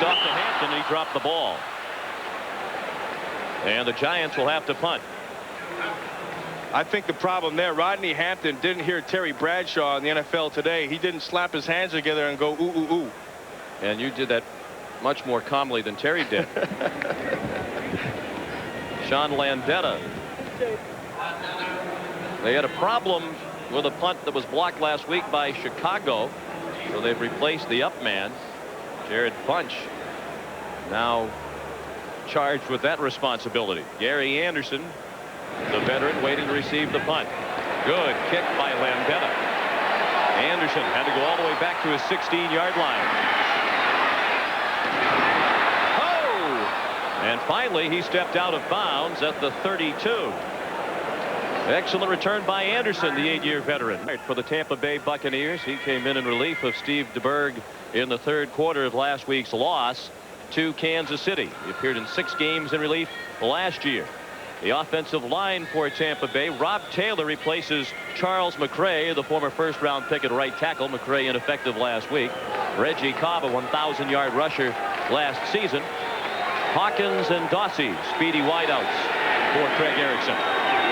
Kicked off to Hampton, and he dropped the ball. And the Giants will have to punt. I think the problem there, Rodney Hampton didn't hear Terry Bradshaw in the NFL today. He didn't slap his hands together and go, ooh, ooh, ooh. And you did that much more calmly than Terry did. Sean Landetta. They had a problem with a punt that was blocked last week by Chicago. So they've replaced the up man, Jared Bunch, now charged with that responsibility. Gary Anderson, the veteran, waiting to receive the punt. Good kick by Landetta. Anderson had to go all the way back to his 16-yard line. Oh! And finally, he stepped out of bounds at the 32. Excellent return by Anderson, the 8-year veteran. For the Tampa Bay Buccaneers, he came in relief of Steve DeBerg in the third quarter of last week's loss to Kansas City. He appeared in 6 games in relief last year. The offensive line for Tampa Bay, Rob Taylor replaces Charles McCray, the former first-round pick at right tackle. McCray ineffective last week. Reggie Cobb, a 1,000-yard rusher last season. Hawkins and Dossie, speedy wideouts for Craig Erickson.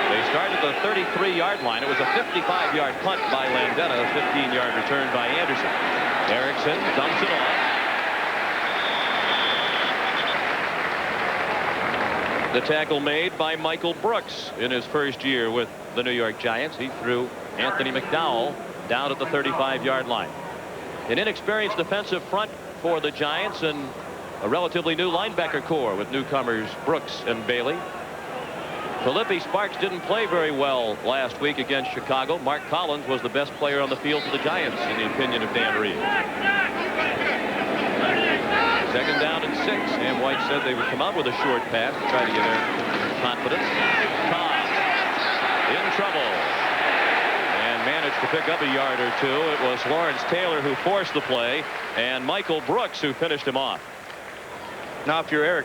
They started at the 33-yard line. It was a 55-yard punt by Landetta, a 15-yard return by Anderson. Erickson dumps it off. The tackle made by Michael Brooks in his first year with the New York Giants. He threw Anthony McDowell down at the 35-yard line. An inexperienced defensive front for the Giants and a relatively new linebacker core with newcomers Brooks and Bailey. Philippi Sparks didn't play very well last week against Chicago. Mark Collins was the best player on the field for the Giants, in the opinion of Dan Reeves. Second down and 6. Sam White said they would come out with a short pass to try to get their confidence. Cobb in trouble and managed to pick up a yard or two. It was Lawrence Taylor who forced the play, and Michael Brooks who finished him off. Now, if you're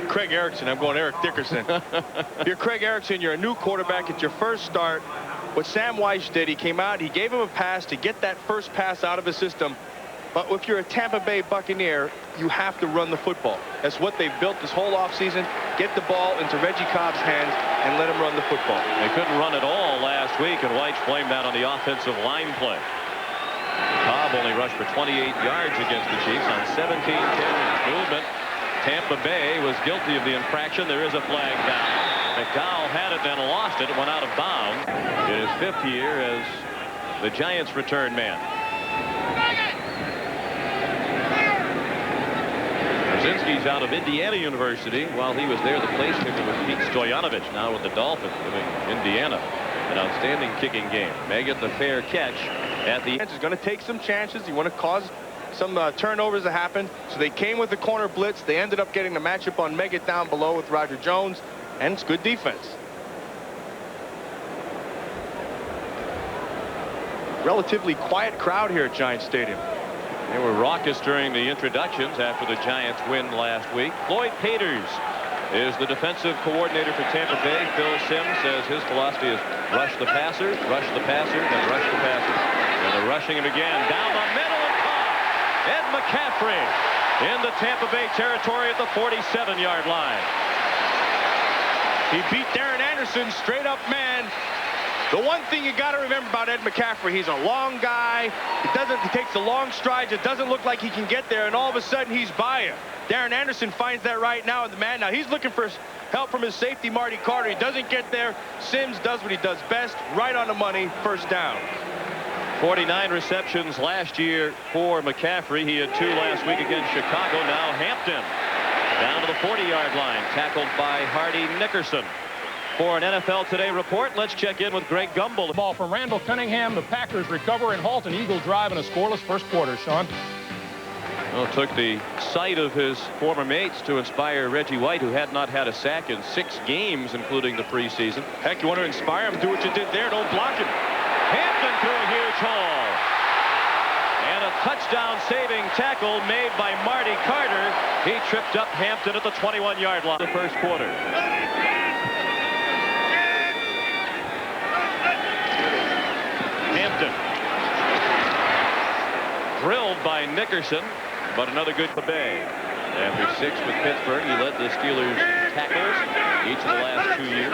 Craig Erickson, I'm going Eric Dickerson. If you're Craig Erickson, you're a new quarterback. It's your first start. What Sam Weiss did, he came out, he gave him a pass to get that first pass out of his system. But if you're a Tampa Bay Buccaneer, you have to run the football. That's what they've built this whole offseason. Get the ball into Reggie Cobb's hands and let him run the football. They couldn't run it all last week, and White blamed that on the offensive line play. Cobb only rushed for 28 yards against the Chiefs on 17 carries. Movement. Tampa Bay was guilty of the infraction. There is a flag down. McDowell had it, then lost it. It went out of bounds. In his 5th year as the Giants return man. Brzezinski's out of Indiana University. While he was there, the place kicker was Pete Stoyanovich, now with the Dolphins, giving Indiana an outstanding kicking game. Meggett the fair catch at the end. He's going to take some chances. You want to cause some turnovers to happen. So they came with the corner blitz. They ended up getting the matchup on Meggett down below with Roger Jones, and it's good defense. Relatively quiet crowd here at Giants Stadium. They were raucous during the introductions after the Giants win last week. Floyd Paters is the defensive coordinator for Tampa Bay. Phil Simms says his philosophy is rush the passer, then rush the passer. And they're rushing him again down the middle and caught. Ed McCaffrey in the Tampa Bay territory at the 47-yard line. He beat Darren Anderson straight up man. The one thing you got to remember about Ed McCaffrey, he's a long guy. He takes the long strides. It doesn't look like he can get there, and all of a sudden he's by you. Darren Anderson finds that right now in the man. Now he's looking for help from his safety, Marty Carter. He doesn't get there. Simms does what he does best, right on the money, first down. 49 receptions last year for McCaffrey. He had 2 last week against Chicago. Now Hampton down to the 40-yard line, tackled by Hardy Nickerson. For an NFL Today report, let's check in with Greg Gumbel. The ball from Randall Cunningham. The Packers recover and halt an Eagle drive in a scoreless first quarter. Sean? Well, it took the sight of his former mates to inspire Reggie White, who had not had a sack in 6 games, including the preseason. Heck, you want to inspire him? Do what you did there. Don't block him. Hampton threw a huge haul. And a touchdown-saving tackle made by Marty Carter. He tripped up Hampton at the 21-yard line. The first quarter. Hampton drilled by Nickerson. but another good for Bay. After 6 with Pittsburgh, he led the Steelers tackles each of the last 2 years.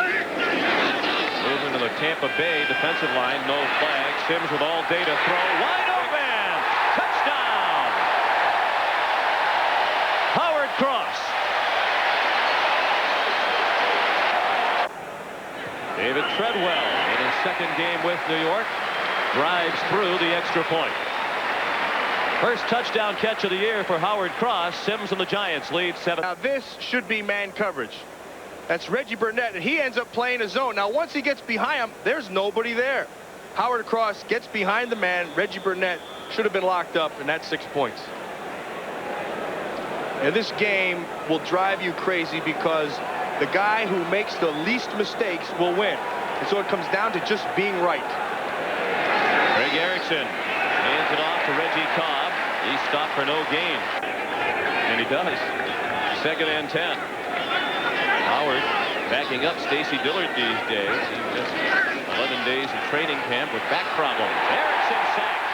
Moving to the Tampa Bay defensive line, no flag. Sims with all day to throw, wide open, touchdown. Howard Cross. David Treadwell in his second game with New York drives through the extra point. First touchdown catch of the year for Howard Cross. Sims and the Giants lead 7. Now this should be man coverage. That's Reggie Burnett, and he ends up playing a zone. Now once he gets behind him, there's nobody there. Howard Cross gets behind the man. Reggie Burnett should have been locked up, and that's 6 points. And this game will drive you crazy because the guy who makes the least mistakes will win. And so it comes down to just being right. Greg Erickson hands it off to Reggie Cobb. He stopped for no gain. And he does. 2nd and 10. Howard backing up Stacy Dillard these days. He missed 11 days of training camp with back problems. Erickson sacked.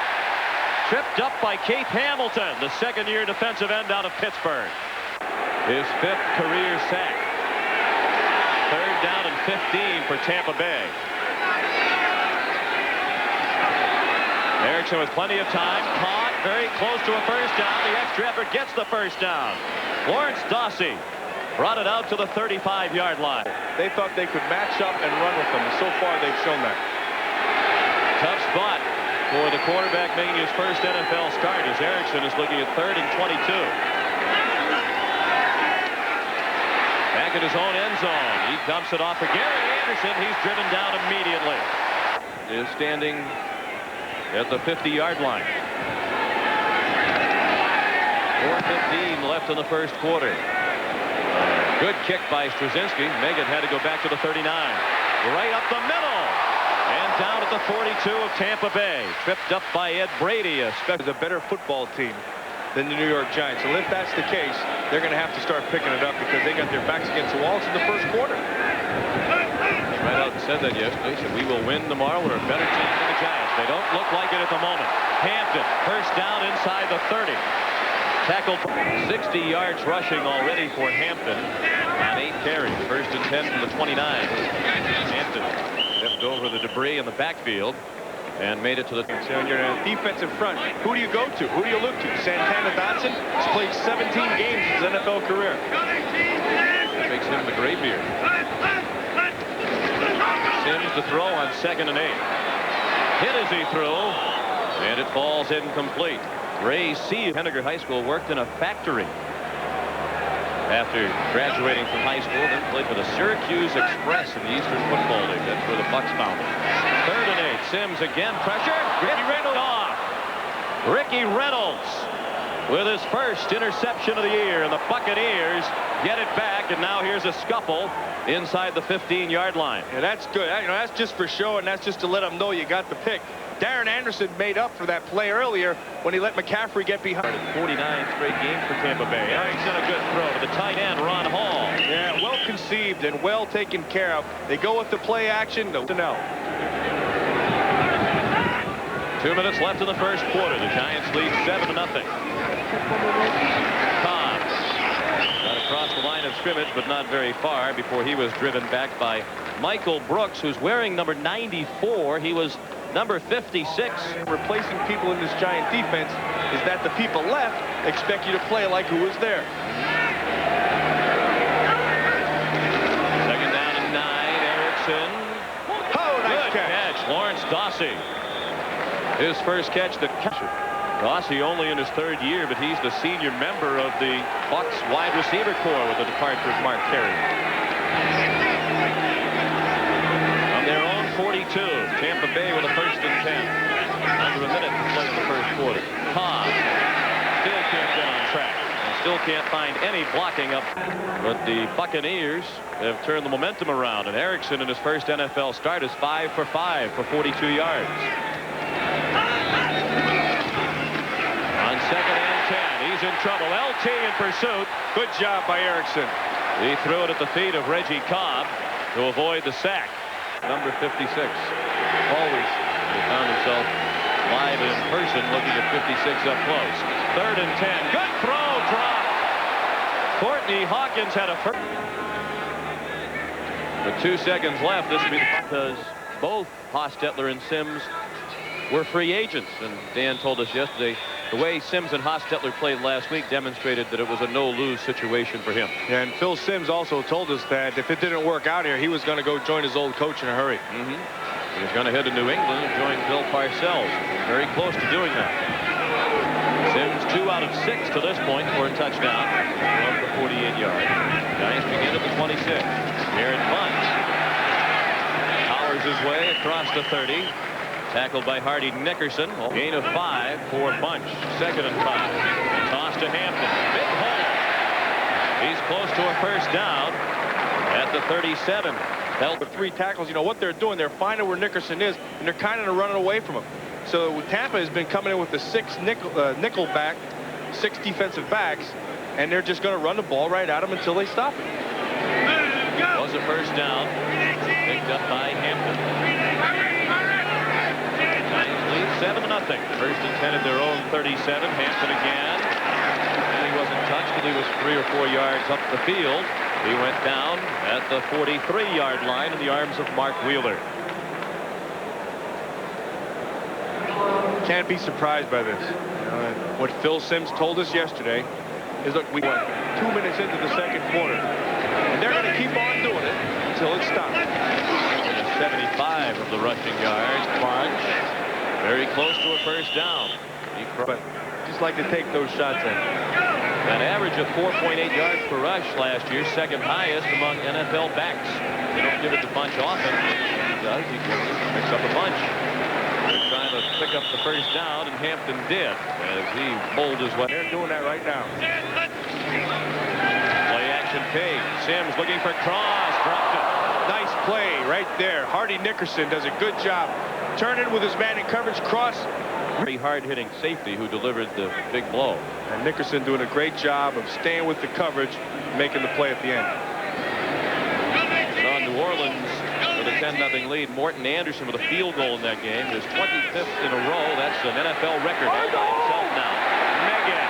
Tripped up by Keith Hamilton, the second-year defensive end out of Pittsburgh. His 5th career sack. 3rd down and 15 for Tampa Bay. Erickson with plenty of time, caught very close to a first down. The extra effort gets the first down. Lawrence Dossie brought it out to the 35-yard line. They thought they could match up and run with them, and so far they've shown that. Tough spot for the quarterback making his first NFL start as Erickson is looking at 3rd and 22. Back at his own end zone. He dumps it off for Gary Anderson. He's driven down immediately. Is standing at the 50-yard line. 4:15 left in the first quarter. Good kick by Straczynski. Megan had to go back to the 39. Right up the middle. And down at the 42 of Tampa Bay. Tripped up by Ed Brady. A better football team than the New York Giants. And if that's the case, they're going to have to start picking it up because they got their backs against the walls in the first quarter. Right out and said that yesterday. Said we will win tomorrow. We're a better team than the Giants. They don't look like it at the moment. Hampton, first down inside the 30. Tackled 60 yards rushing already for Hampton on 8 carries. 1st and 10 from the 29. Hampton stepped over the debris in the backfield and made it to the. So when you're in a defensive front, who do you go to? Who do you look to? Santana Dotson has played 17 games in his NFL career. That makes him the graybeard. Sims to throw on 2nd and 8. Hit as he threw, and it falls incomplete. Ray C. Henniger High School worked in a factory after graduating from high school, then played for the Syracuse Express in the Eastern Football League. That's where the Bucks found him. 3rd and 8. Sims again. Pressure. Ricky Reynolds off. Ricky Reynolds with his first interception of the year, and the Buccaneers get it back, and now here's a scuffle inside the 15-yard line. Yeah, that's good. That's just for show, and that's just to let them know you got the pick. Darren Anderson made up for that play earlier when he let McCaffrey get behind. 49 straight games for Tampa Bay. Erickson a good throw to the tight end, Ron Hall. Yeah, well conceived and well taken care of. They go with the play action. No. 2 minutes left in the first quarter. The Giants lead 7-0. Cobb got across the line of scrimmage, but not very far before he was driven back by Michael Brooks, who's wearing number 94. He was number 56. Replacing people in this Giant defense is that the people left expect you to play like who was there. 2nd down and 9. Erickson. Oh, nice catch. Lawrence Dossie. His first catch. Dossie only in his 3rd year, but he's the senior member of the Bucks wide receiver corps with the departure of Mark Terry. On their own 42, Tampa Bay with a 1st and 10. Under a minute to play in the first quarter. Cobb still can't get on track. And still can't find any blocking up. But the Buccaneers have turned the momentum around. And Erickson in his first NFL start is 5 for 5 for 42 yards. On 2nd and 10, he's in trouble. LT in pursuit. Good job by Erickson. He threw it at the feet of Reggie Cobb to avoid the sack. Number 56. Always he found himself live in person looking at 56 up close. 3rd and 10. Good throw, drop. Courtney Hawkins had a first. With 2 seconds left, this would be because both Hostetler and Sims were free agents. And Dan told us yesterday the way Sims and Hostetler played last week demonstrated that it was a no-lose situation for him. Yeah, and Phil Sims also told us that if it didn't work out here, he was going to go join his old coach in a hurry. He was going to head to New England and join Bill Parcells. Very close to doing that. Sims 2 out of 6 to this point for a touchdown from the 48-yard. Giants begin at the 26. Aaron Bunch powers his way across the 30. Tackled by Hardy Nickerson. Gain of 5 for Bunch. 2nd and 5. Toss to Hampton. Big hole. He's close to a first down at the 37. Held with 3 tackles. You know what they're doing? They're finding where Nickerson is, and they're kind of running away from him. So Tampa has been coming in with the 6 nickel back, 6 defensive backs, and they're just going to run the ball right at him until they stop it. Was a first down. Picked up by Hampton. Giants lead 7-0. 1st and 10 at their own 37. Hampton again. And he wasn't touched until he was 3 or 4 yards up the field. He went down at the 43-yard line in the arms of Mark Wheeler. Can't be surprised by this. What Phil Sims told us yesterday is, look, we went 2 minutes into the 2nd quarter, and they're going to keep on doing it until it stops. 75 of the rushing yards. Bunch very close to a first down. But just like to take those shots in. An average of 4.8 yards per rush last year, 2nd highest among NFL backs. They don't give it to Bunch often. He does. He picks up a bunch. They're trying to pick up the first down, and Hampton did as he bowled his way. They're doing that right now. Play action page. Sims looking for cross. Dropped it. Nice play right there. Hardy Nickerson does a good job. Turning with his man in coverage. Cross. Very hard-hitting safety who delivered the big blow. And Nickerson doing a great job of staying with the coverage, making the play at the end. It's on New Orleans with a 10-0 lead. Morton Anderson with a field goal in that game. His 25th in a row. That's an NFL record all by himself now. Megan.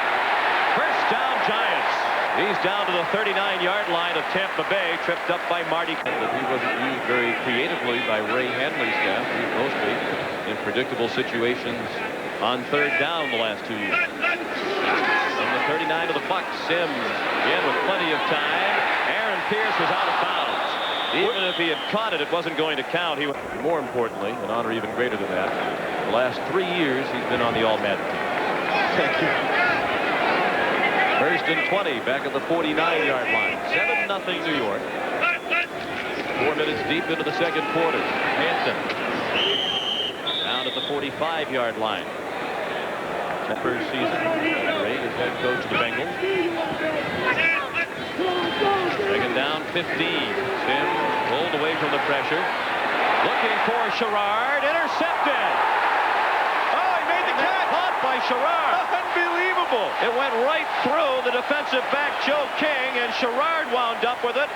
First down, Giants. He's down to the 39-yard line of Tampa Bay, tripped up by Marty. But he wasn't used very creatively by Ray Henley's staff. He's mostly in predictable situations on 3rd down the last 2 years. From the 39 of the Bucs, Sims again with plenty of time. Aaron Pierce was out of bounds. Even if he had caught it, it wasn't going to count. He, more importantly, an honor even greater than that, the last 3 years he's been on the All-Madden team. Thank you. 1st and 20 back at the 49-yard line. 7-0 New York. 4 minutes deep into the 2nd quarter. Hampton down at the 45-yard line. That first season, Ray is head coach of the Bengals. 2nd down, 15. Sims pulled away from the pressure. Looking for Sherrard. Intercepted. Oh, he made the catch. Caught by Sherrard. Unbelievable. It went right through the defensive back, Joe King, and Sherrard wound up with it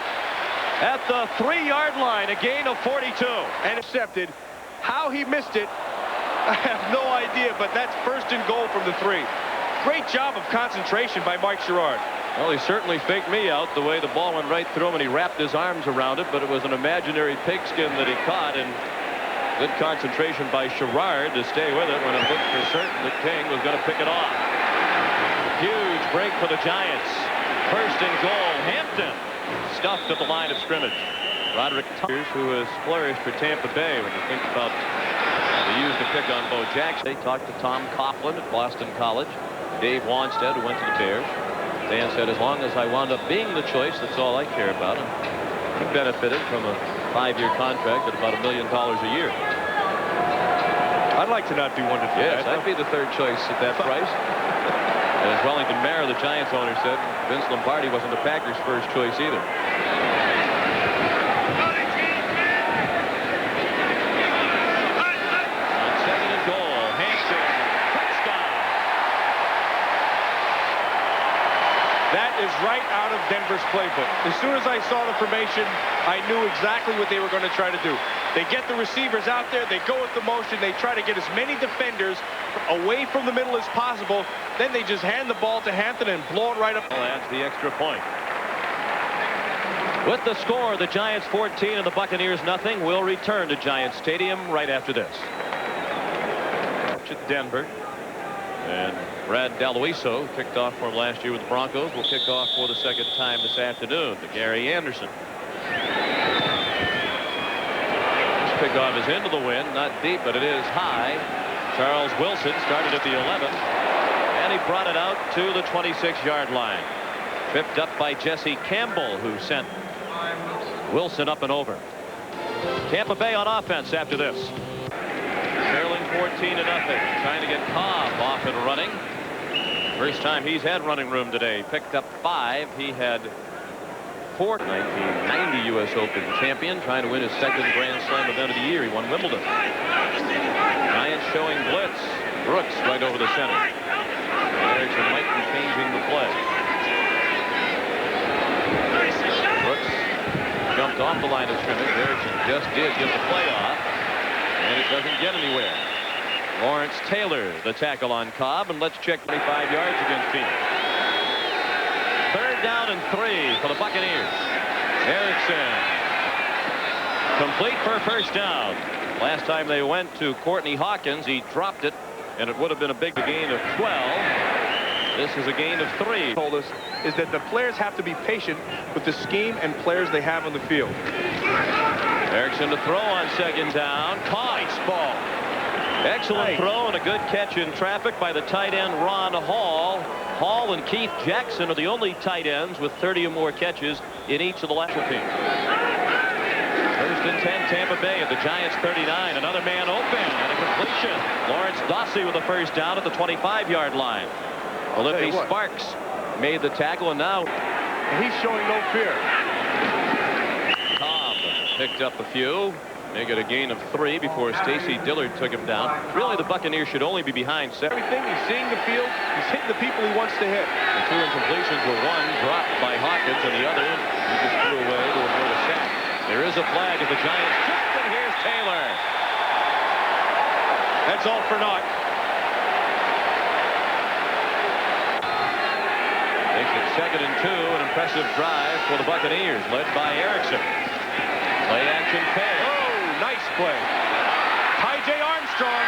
at the 3-yard line. A gain of 42. And intercepted. How he missed it, I have no idea, but that's 1st and goal from the 3. Great job of concentration by Mike Sherrard. Well, he certainly faked me out the way the ball went right through him, and he wrapped his arms around it, but it was an imaginary pigskin that he caught, and good concentration by Sherrard to stay with it when it looked for certain that King was going to pick it off. Huge break for the Giants. 1st and goal. Hampton stuffed at the line of scrimmage. Roderick Tuckers, who has flourished for Tampa Bay when you think about they used to pick on Bo Jackson. They talked to Tom Coughlin at Boston College. Dave Wanstead, who went to the Bears. Dan said, as long as I wound up being the choice, that's all I care about. And he benefited from a 5-year contract at about $1 million a year. I'd like to not be one to do that. Yes, I'd be the 3rd choice at that price. As Wellington Mara, the Giants owner, said, Vince Lombardi wasn't the Packers' first choice either. That is right out of Denver's playbook. As soon as I saw the formation, I knew exactly what they were going to try to do. They get the receivers out there. They go with the motion. They try to get as many defenders away from the middle as possible. Then they just hand the ball to Hampton and blow it right up. Adds the extra point. With the score, the Giants 14 and the Buccaneers nothing. We'll return to Giants Stadium right after this. To Denver. And Brad D'Aloiso kicked off for him last year with the Broncos. Will kick off for the second time this afternoon to Gary Anderson. This kickoff is into the wind, not deep, but it is high. Charles Wilson started at the 11, and he brought it out to the 26-yard line. Tripped up by Jesse Campbell, who sent Wilson up and over. Tampa Bay on offense after this. Trailing 14-0. Trying to get Cobb off and running. First time he's had running room today. Picked up 5. He had 4. 1990 U.S. Open champion. Trying to win his second Grand Slam event of the year. He won Wimbledon. Giants showing blitz. Brooks right over the center. Erickson might be changing the play. Brooks jumped off the line of scrimmage. Erickson just did get the play off. And it doesn't get anywhere. Lawrence Taylor, the tackle on Cobb, and let's check 25 yards against Phoenix. 3rd down and 3 for the Buccaneers. Erickson complete for a first down. Last time they went to Courtney Hawkins, he dropped it, and it would have been a big gain of 12. This is a gain of 3. Told us is that the players have to be patient with the scheme and players they have on the field. Erickson to throw on 2nd down. Nice ball. Excellent throw and a good catch in traffic by the tight end Ron Hall. Hall and Keith Jackson are the only tight ends with 30 or more catches in each of the last teams. 1st and 10 Tampa Bay at the Giants 39. Another man open and a completion. Lawrence Dossie with a first down at the 25-yard line. Olympe Sparks made the tackle, and now he's showing no fear. Cobb picked up a few. They get a gain of 3 before Stacy Dillard took him down. Really, the Buccaneers should only be behind 7. Everything, he's seeing the field. He's hitting the people he wants to hit. The 2 incompletions were 1 dropped by Hawkins, and the other he just threw away to avoid a sack. There is a flag at the Giants. And here's Taylor. That's all for naught. Makes it 2nd and 2. An impressive drive for the Buccaneers, led by Erickson. Play action pass. Oh, nice play. Ty.J. Armstrong.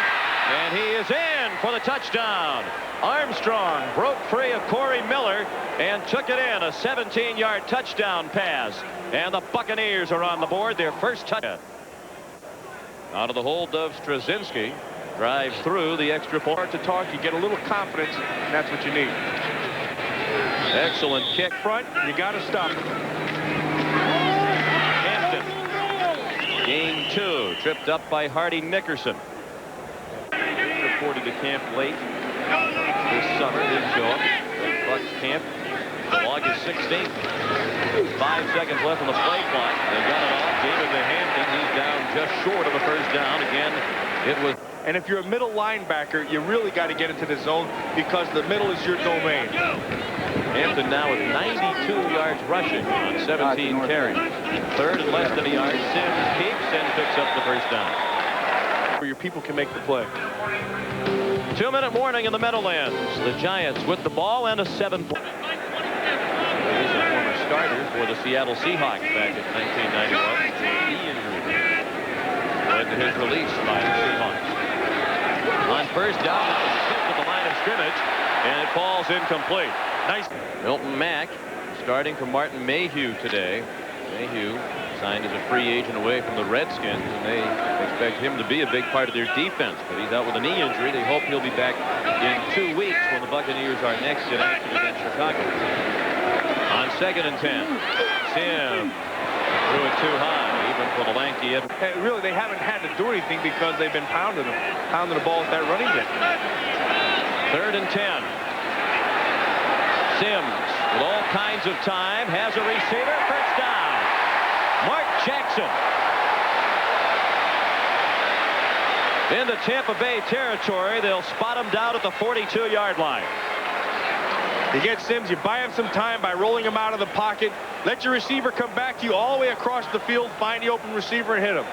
And he is in for the touchdown. Armstrong broke free of Corey Miller and took it in. A 17-yard touchdown pass. And the Buccaneers are on the board. Their first touchdown. Out of the hold of Straczynski. Drives through the extra point. To talk, you get a little confidence, and that's what you need. Excellent kick. Front, you got to stop. Hampton. Gain 2. Tripped up by Hardy Nickerson. Reported to camp late this summer. Didn't show up. Bucks camp. The log is 16. 5 seconds left on the play clock. They got it off. Gave it to Hampton. He's down just short of a first down. Again, it was. And if you're a middle linebacker, you really got to get into the zone because the middle is your domain. Hampton now with 92 yards rushing on 17 carries. 3rd and less than a yard. Sims keeps and picks up the first down. Where your people can make the play. 2-minute warning in the Meadowlands. The Giants with the ball and a 7-point. He's a former starter for the Seattle Seahawks back in 1991. Knee injury led to his release by the Seahawks. On first down, that was hit at the line of scrimmage, and it falls incomplete. Nice. Milton Mack starting for Martin Mayhew today. Mayhew signed as a free agent away from the Redskins, and they expect him to be a big part of their defense. But he's out with a knee injury. They hope he'll be back in 2 weeks when the Buccaneers are next in action against Chicago. On 2nd and 10, Sims threw it too high, even for the lanky end. Hey, really, they haven't had to do anything because they've been pounding the ball with that running game. 3rd and 10. Sims with all kinds of time has a receiver. First down. Mark Jackson into Tampa Bay territory. They'll spot him down at the 42-yard line. You get Sims, you buy him some time by rolling him out of the pocket. Let your receiver come back to you all the way across the field, find the open receiver and hit him.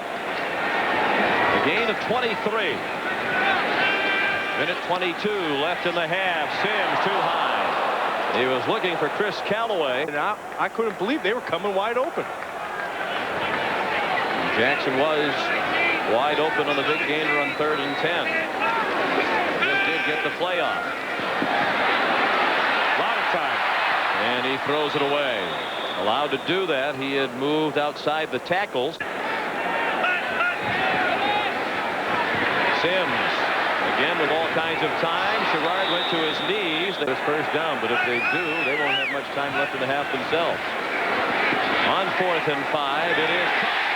Gain of 23. Minute 22 left in the half. Sims too high. He was looking for Chris Callaway. And I couldn't believe they were coming wide open. Jackson was wide open on the big gainer on 3rd and 10. Just did get the play off. A lot of time. And he throws it away. Allowed to do that. He had moved outside the tackles. Sims again with all kinds of time. Sherrard went to his knees. That was first down, but if they do, they won't have much time left in the half themselves. On 4th and 5, it is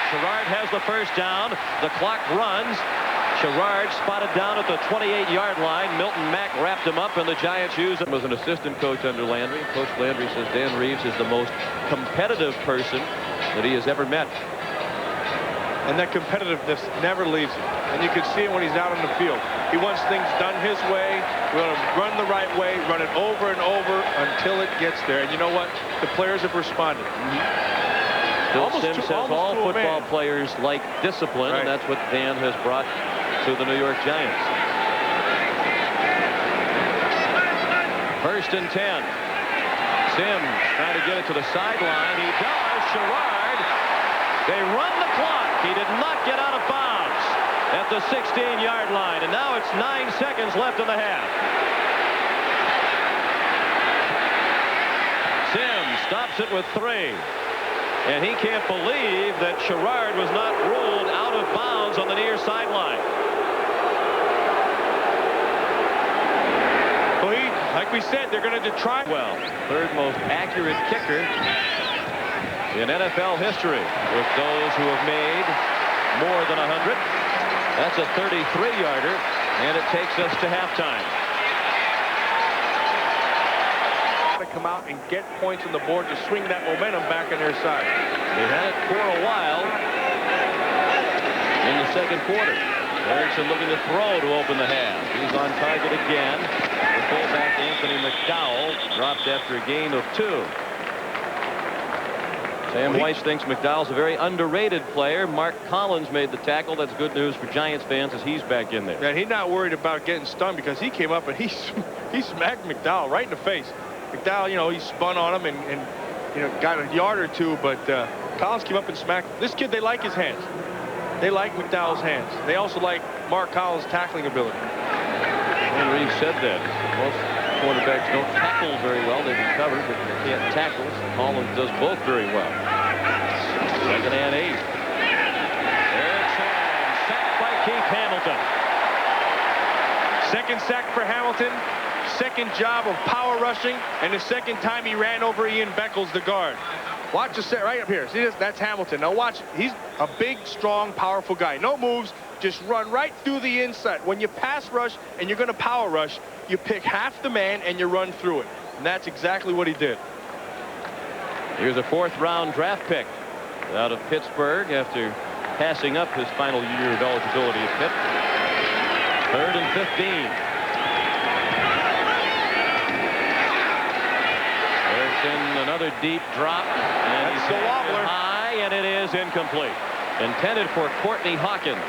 Sherrard has the first down. The clock runs. Sherrard spotted down at the 28-yard line. Milton Mack wrapped him up, and the Giants used him as an assistant coach under Landry. Coach Landry says Dan Reeves is the most competitive person that he has ever met. And that competitiveness never leaves him. And you can see it when he's out on the field. He wants things done his way. We want to run the right way, run it over and over until it gets there. And you know what? The players have responded. Bill Sims says all football players like discipline, right. And that's what Dan has brought to the New York Giants. 1st and 10. Sims trying to get it to the sideline. He does. Sherrard. They run the clock. He did not get out of bounds at the 16-yard line. And now it's 9 seconds left in the half. Sims stops it with 3. And he can't believe that Sherrard was not ruled out of bounds on the near sideline. Well, like we said, they're going to try. Well, 3rd most accurate kicker in NFL history, with those who have made more than 100. That's a 33-yarder, and it takes us to halftime. Come out and get points on the board to swing that momentum back on their side. They had it for a while in the 2nd quarter. Erickson looking to throw to open the half. He's on target again. The fullback Anthony McDowell dropped after a gain of 2. Sam Weiss thinks McDowell's a very underrated player. Mark Collins made the tackle. That's good news for Giants fans as he's back in there. Yeah, he's not worried about getting stunned because he came up and he smacked McDowell right in the face. McDowell, you know, he spun on him and you know, got a yard or 2, but Collins came up and smacked. This kid, they like his hands. They like McDowell's hands. They also like Mark Collins' tackling ability. And Reeves said that. Most quarterbacks don't tackle very well. They can cover, but they can't tackle. Collins does both very well. 2nd and 8. Erickson sacked by Keith Hamilton. 2nd sack for Hamilton. 2nd job of power rushing, and the 2nd time he ran over Ian Beckles, the guard. Watch the set right up here. See this? That's Hamilton. Now watch. He's a big, strong, powerful guy. No moves. Just run right through the inside. When you pass rush and you're going to power rush, you pick half the man and you run through it. And that's exactly what he did. Here's a 4th-round draft pick out of Pittsburgh after passing up his final year of eligibility at Pitt. 3rd and 15. Another deep drop, and he's high, and it is incomplete. Intended for Courtney Hawkins.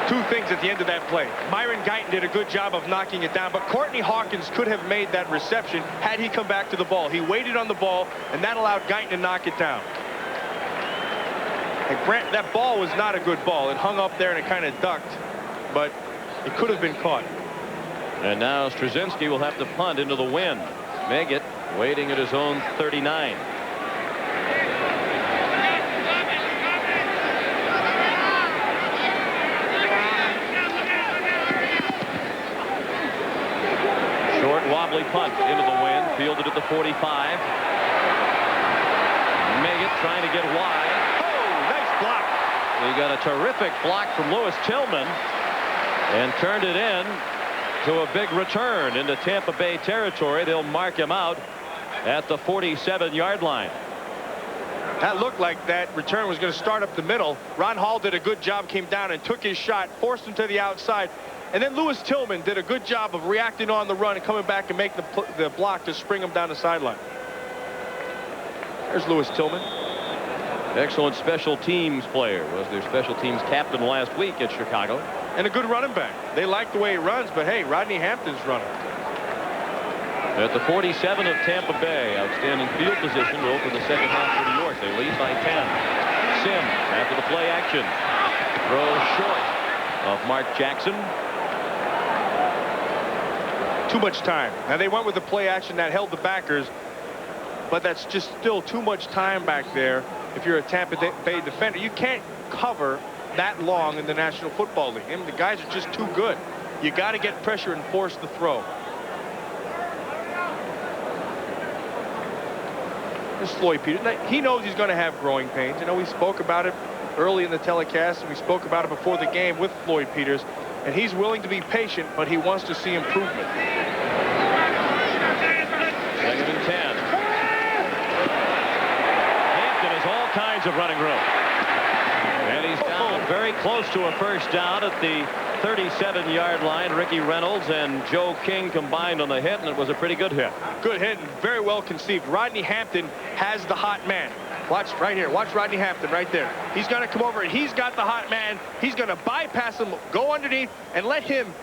2 things at the end of that play. Myron Guyton did a good job of knocking it down, but Courtney Hawkins could have made that reception had he come back to the ball. He waited on the ball, and that allowed Guyton to knock it down. And Grant, that ball was not a good ball. It hung up there and it kind of ducked, but it could have been caught. And now Straczynski will have to punt into the wind. Meggett waiting at his own 39. Short wobbly punt into the wind, fielded at the 45. Meggett trying to get wide. Oh, nice block. He got a terrific block from Lewis Tillman and turned it in to a big return into Tampa Bay territory. They'll mark him out at the 47-yard line. That looked like that return was going to start up the middle. Ron Hall did a good job, came down and took his shot, forced him to the outside. And then Lewis Tillman did a good job of reacting on the run and coming back and making the block to spring him down the sideline. There's Lewis Tillman. Excellent special teams player. Was their special teams captain last week at Chicago. And a good running back. They like the way he runs, but hey, Rodney Hampton's running. At the 47 of Tampa Bay, outstanding field position to open the second half for New York. They lead by 10. Sims after the play action. Throws short of Mark Jackson. Too much time. Now they went with the play action that held the backers, but that's just still too much time back there. If you're a Tampa Bay defender, you can't cover that long in the National Football League. And the guys are just too good. You got to get pressure and force the throw. This is Floyd Peters. He knows he's going to have growing pains. You know, we spoke about it early in the telecast, and we spoke about it before the game with Floyd Peters. And he's willing to be patient, but he wants to see improvement. Second and 10. Hampton has all kinds of running room. And he's down very close to a first down at the 37-yard line. Ricky Reynolds and Joe King combined on the hit, and it was a pretty good hit. Good hit and very well conceived. Rodney Hampton has the hot man. Watch right here. Watch Rodney Hampton right there. He's going to come over and he's got the hot man. He's going to bypass him, go underneath, and let him.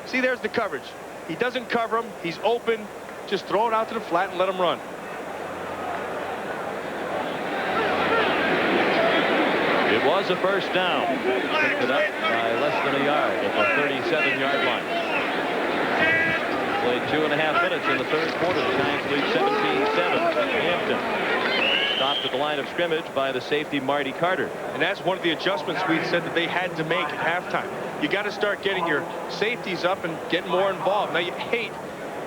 See, there's the coverage. He doesn't cover him. He's open. Just throw it out to the flat and let him run. It was a first down. Picked it up by less than a yard at the 37-yard line. Played 2.5 minutes in the third quarter. The Giants lead 17-7. Hampton stopped at the line of scrimmage by the safety Marty Carter. And that's one of the adjustments we said that they had to make at halftime. You got to start getting your safeties up and getting more involved. Now, you hate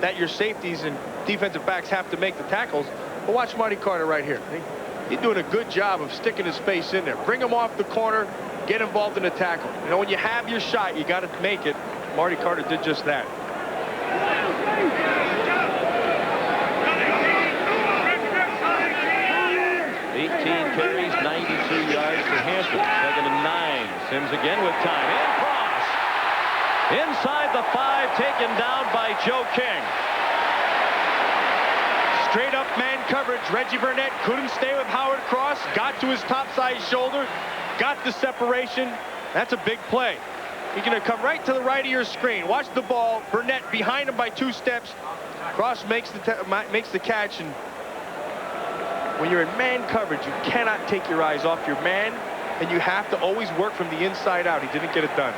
that your safeties and defensive backs have to make the tackles, but watch Marty Carter right here. He's doing a good job of sticking his face in there. Bring him off the corner, get involved in the tackle. You know, when you have your shot, you got to make it. Marty Carter did just that. Carries, 92 yards for Hampton. Second and 9. Sims again with time. And cross. Inside the 5, taken down by Joe King. Straight up man coverage. Reggie Burnett couldn't stay with Howard Cross. Got to his topside shoulder. Got the separation. That's a big play. He's going to come right to the right of your screen. Watch the ball. Burnett behind him by 2 steps. Cross makes the catch. And when you're in man coverage, you cannot take your eyes off your man, and you have to always work from the inside out. He didn't get it done.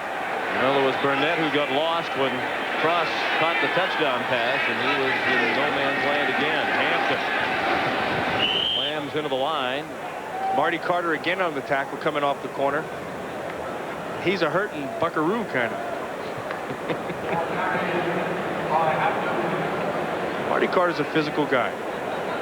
Well, it was Burnett who got lost when Cross caught the touchdown pass, and he was in no man's land again. Hampton slams into the line. Marty Carter again on the tackle coming off the corner. He's a hurting buckaroo kind of. Marty Carter's a physical guy.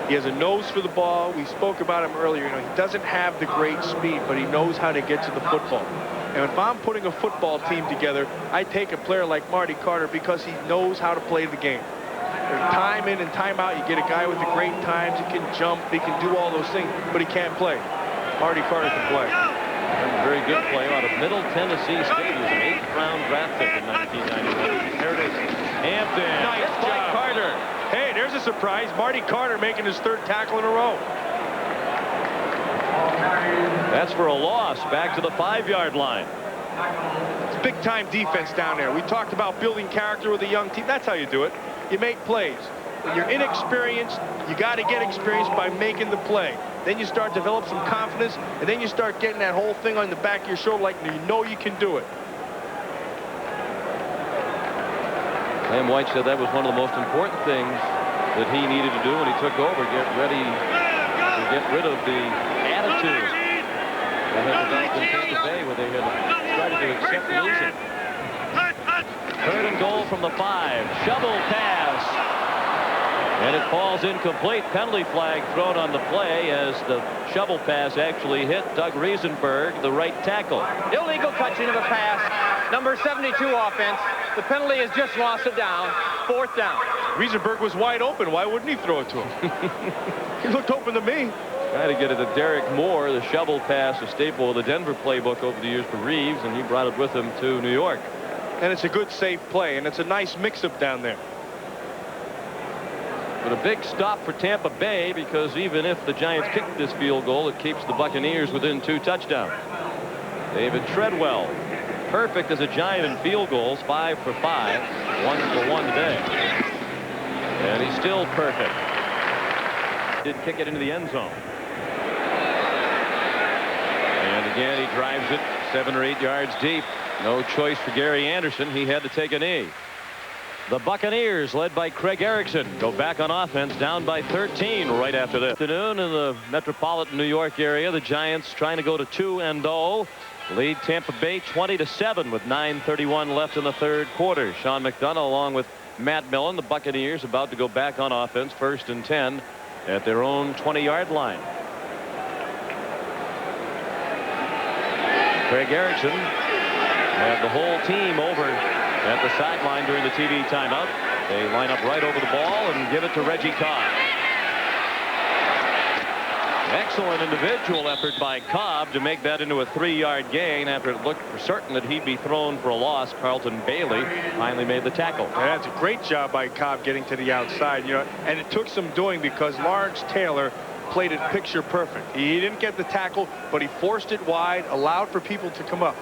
He has a nose for the ball. We spoke about him earlier. You know, he doesn't have the great speed, but he knows how to get to the football. And if I'm putting a football team together, I take a player like Marty Carter because he knows how to play the game. Time in and time out, you get a guy with the great times. He can jump, he can do all those things, but he can't play. Marty Carter can play. A very good player out of Middle Tennessee State. He was an 8th-round draft pick in 1991. There it is. Hampton. Nice job. Carter. Hey, there's a surprise. Marty Carter making his 3rd tackle in a row. That's for a loss. Back to the 5-yard line. It's big-time defense down there. We talked about building character with a young team. That's how you do it. You make plays. When you're inexperienced, you got to get experience by making the play. Then you start to develop some confidence, and then you start getting that whole thing on the back of your shoulder like you know you can do it. Sam White said that was one of the most important things that he needed to do when he took over, get ready to get rid of the attitude that had developed in Tampa Bay where they had started to accept losing. 3rd and goal from the 5. Shovel pass. And it falls incomplete. Penalty flag thrown on the play as the shovel pass actually hit Doug Riesenberg, the right tackle. Illegal catching of a pass. Number 72 offense. The penalty has just lost it down. 4th down. Riesenberg was wide open. Why wouldn't he throw it to him? He looked open to me. Trying to get it to Derek Moore, the shovel pass, a staple of the Denver playbook over the years for Reeves, and he brought it with him to New York. And it's a good, safe play, and it's a nice mix-up down there. But a big stop for Tampa Bay, because even if the Giants kick this field goal, it keeps the Buccaneers within 2 touchdowns. David Treadwell, perfect as a Giant in field goals, 5 for 5, 1 for 1 today. And he's still perfect. Did kick it into the end zone. And again, he drives it 7 or 8 yards deep. No choice for Gary Anderson. He had to take a knee. The Buccaneers, led by Craig Erickson, go back on offense, down by 13 right after this afternoon in the metropolitan New York area. The Giants trying to go to 2-0, lead Tampa Bay 20-7 with 9:31 left in the third quarter. Sean McDonough along with Matt Millen. The Buccaneers about to go back on offense, 1st and 10 at their own 20-yard line. Craig Erickson had the whole team over at the sideline during the TV timeout. They line up right over the ball and give it to Reggie Cobb. Excellent individual effort by Cobb to make that into a 3-yard gain after it looked for certain that he'd be thrown for a loss. Carlton Bailey finally made the tackle. And that's a great job by Cobb getting to the outside, and it took some doing because Lawrence Taylor played it picture perfect. He didn't get the tackle, but he forced it wide, allowed for people to come up.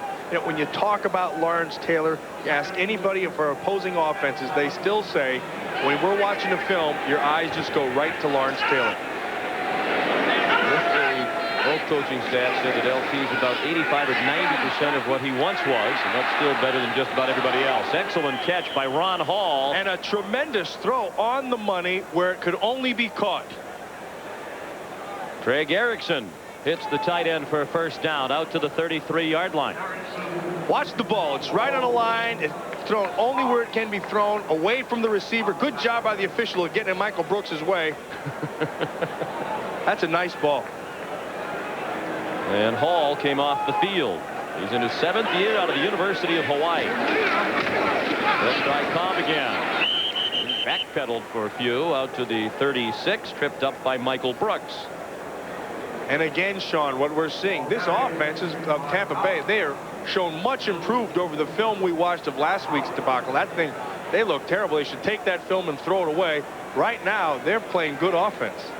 When you talk about Lawrence Taylor, you ask anybody for opposing offenses, they still say, when we're watching a film, your eyes just go right to Lawrence Taylor. Both coaching staff said that LT is about 85 or 90% of what he once was, and that's still better than just about everybody else. Excellent catch by Ron Hall. And a tremendous throw on the money where it could only be caught. Craig Erickson hits the tight end for a first down out to the 33-yard line. Watch the ball. It's right on the line. It's thrown only where it can be thrown, away from the receiver. Good job by the official of getting in Michael Brooks' way. That's a nice ball. And Hall came off the field. He's in his 7th year out of the University of Hawaii. Let's try Cobb again. Backpedaled for a few out to the 36, tripped up by Michael Brooks. And again, Sean, what we're seeing, this offense of Tampa Bay, they are shown much improved over the film we watched of last week's debacle. That thing, they look terrible. They should take that film and throw it away. Right now, they're playing good offense.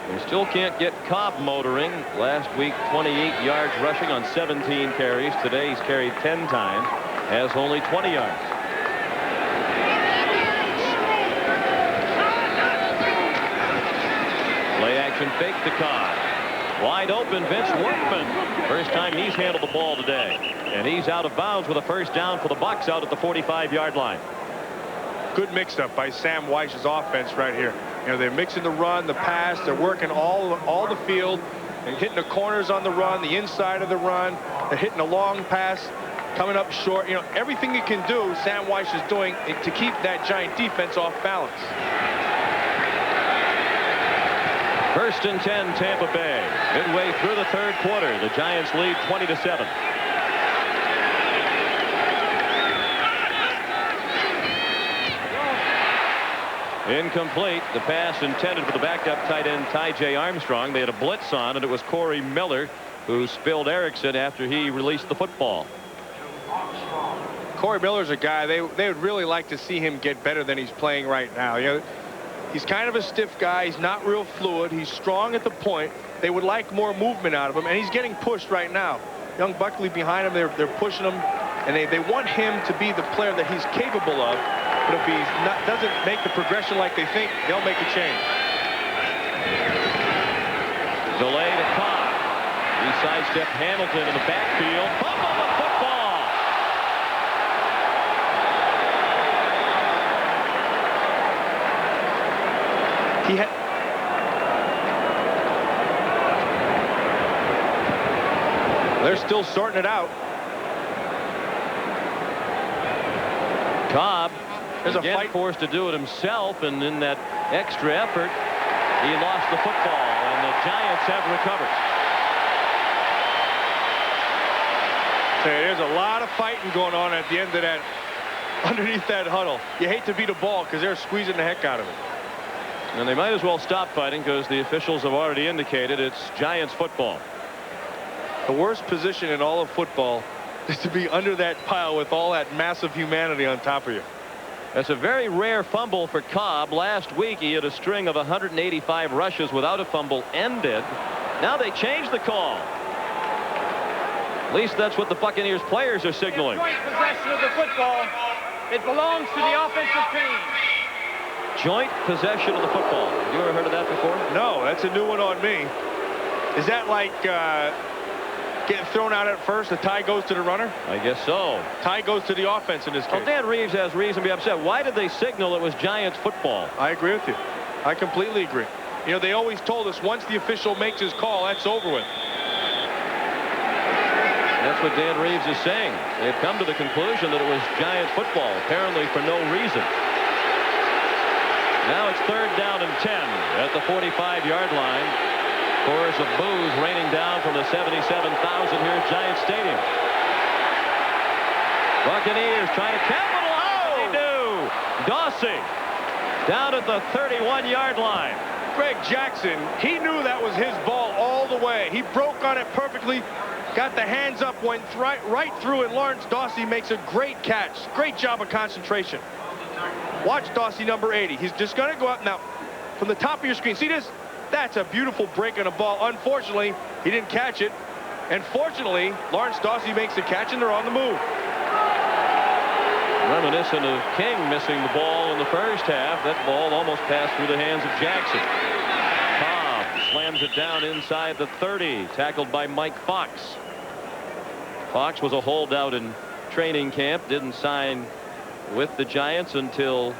They still can't get Cobb motoring. Last week, 28 yards rushing on 17 carries. Today, he's carried 10 times, has only 20 yards. Play action fake to Cobb. Wide open, Vince Workman. First time he's handled the ball today. And he's out of bounds with a first down for the Bucs out at the 45-yard line. Good mix-up by Sam Wyche's offense right here. They're mixing the run, the pass. They're working all the field and hitting the corners on the run, the inside of the run. They're hitting a long pass, coming up short. Everything you can do, Sam Wyche is doing to keep that Giant defense off balance. 1st and 10, Tampa Bay. Midway through the third quarter, the Giants lead 20-7. Incomplete. The pass intended for the backup tight end Ty J. Armstrong. They had a blitz on, and it was Corey Miller who spilled Erickson after he released the football. Corey Miller's a guy they would really like to see him get better than he's playing right now. He's kind of a stiff guy. He's not real fluid. He's strong at the point. They would like more movement out of him, and he's getting pushed right now. Young Buckley behind him, they're pushing him, and they want him to be the player that he's capable of. But if he doesn't make the progression like they think, they'll make a change. Delay to Cobb. He sidestepped Hamilton in the backfield. Fumble the football. They're still sorting it out. Cobb There's a again fight. Forced to do it himself, and in that extra effort, he lost the football, and the Giants have recovered. There's a lot of fighting going on at the end of that, underneath that huddle. You hate to beat a ball because they're squeezing the heck out of it. And they might as well stop fighting because the officials have already indicated it's Giants football. The worst position in all of football is to be under that pile with all that massive humanity on top of you. That's a very rare fumble for Cobb. Last week he had a string of 185 rushes without a fumble ended. Now they changed the call. At least that's what the Buccaneers players are signaling. Joint possession of the football. It belongs to the offensive team. Joint possession of the football. Have you ever heard of that before? No, that's a new one on me. Is that like getting thrown out at first? The tie goes to the runner? I guess so. Tie goes to the offense in this case. Well, Dan Reeves has reason to be upset. Why did they signal it was Giants football? I agree with you. I completely agree. You know, they always told us once the official makes his call, that's over with. That's what Dan Reeves is saying. They've come to the conclusion that it was Giant football, apparently for no reason. Now it's 3rd down and 10 at the 45-yard line. Chorus of boos raining down from the 77,000 here at Giant Stadium. Buccaneers trying to capitalize. They do. Dawsey down at the 31-yard line. Greg Jackson, he knew that was his ball all the way. He broke on it perfectly. Got the hands up, went right through, and Lawrence Dawsey makes a great catch. Great job of concentration. Watch Dawsey, number 80. He's just going to go up now from the top of your screen. See this? That's a beautiful break on a ball. Unfortunately, he didn't catch it. And fortunately, Lawrence Dawsey makes the catch, and they're on the move. Reminiscent of King missing the ball in the first half. That ball almost passed through the hands of Jackson. Cobb slams it down inside the 30, tackled by Mike Fox. Fox was a holdout in training camp, didn't sign with the Giants until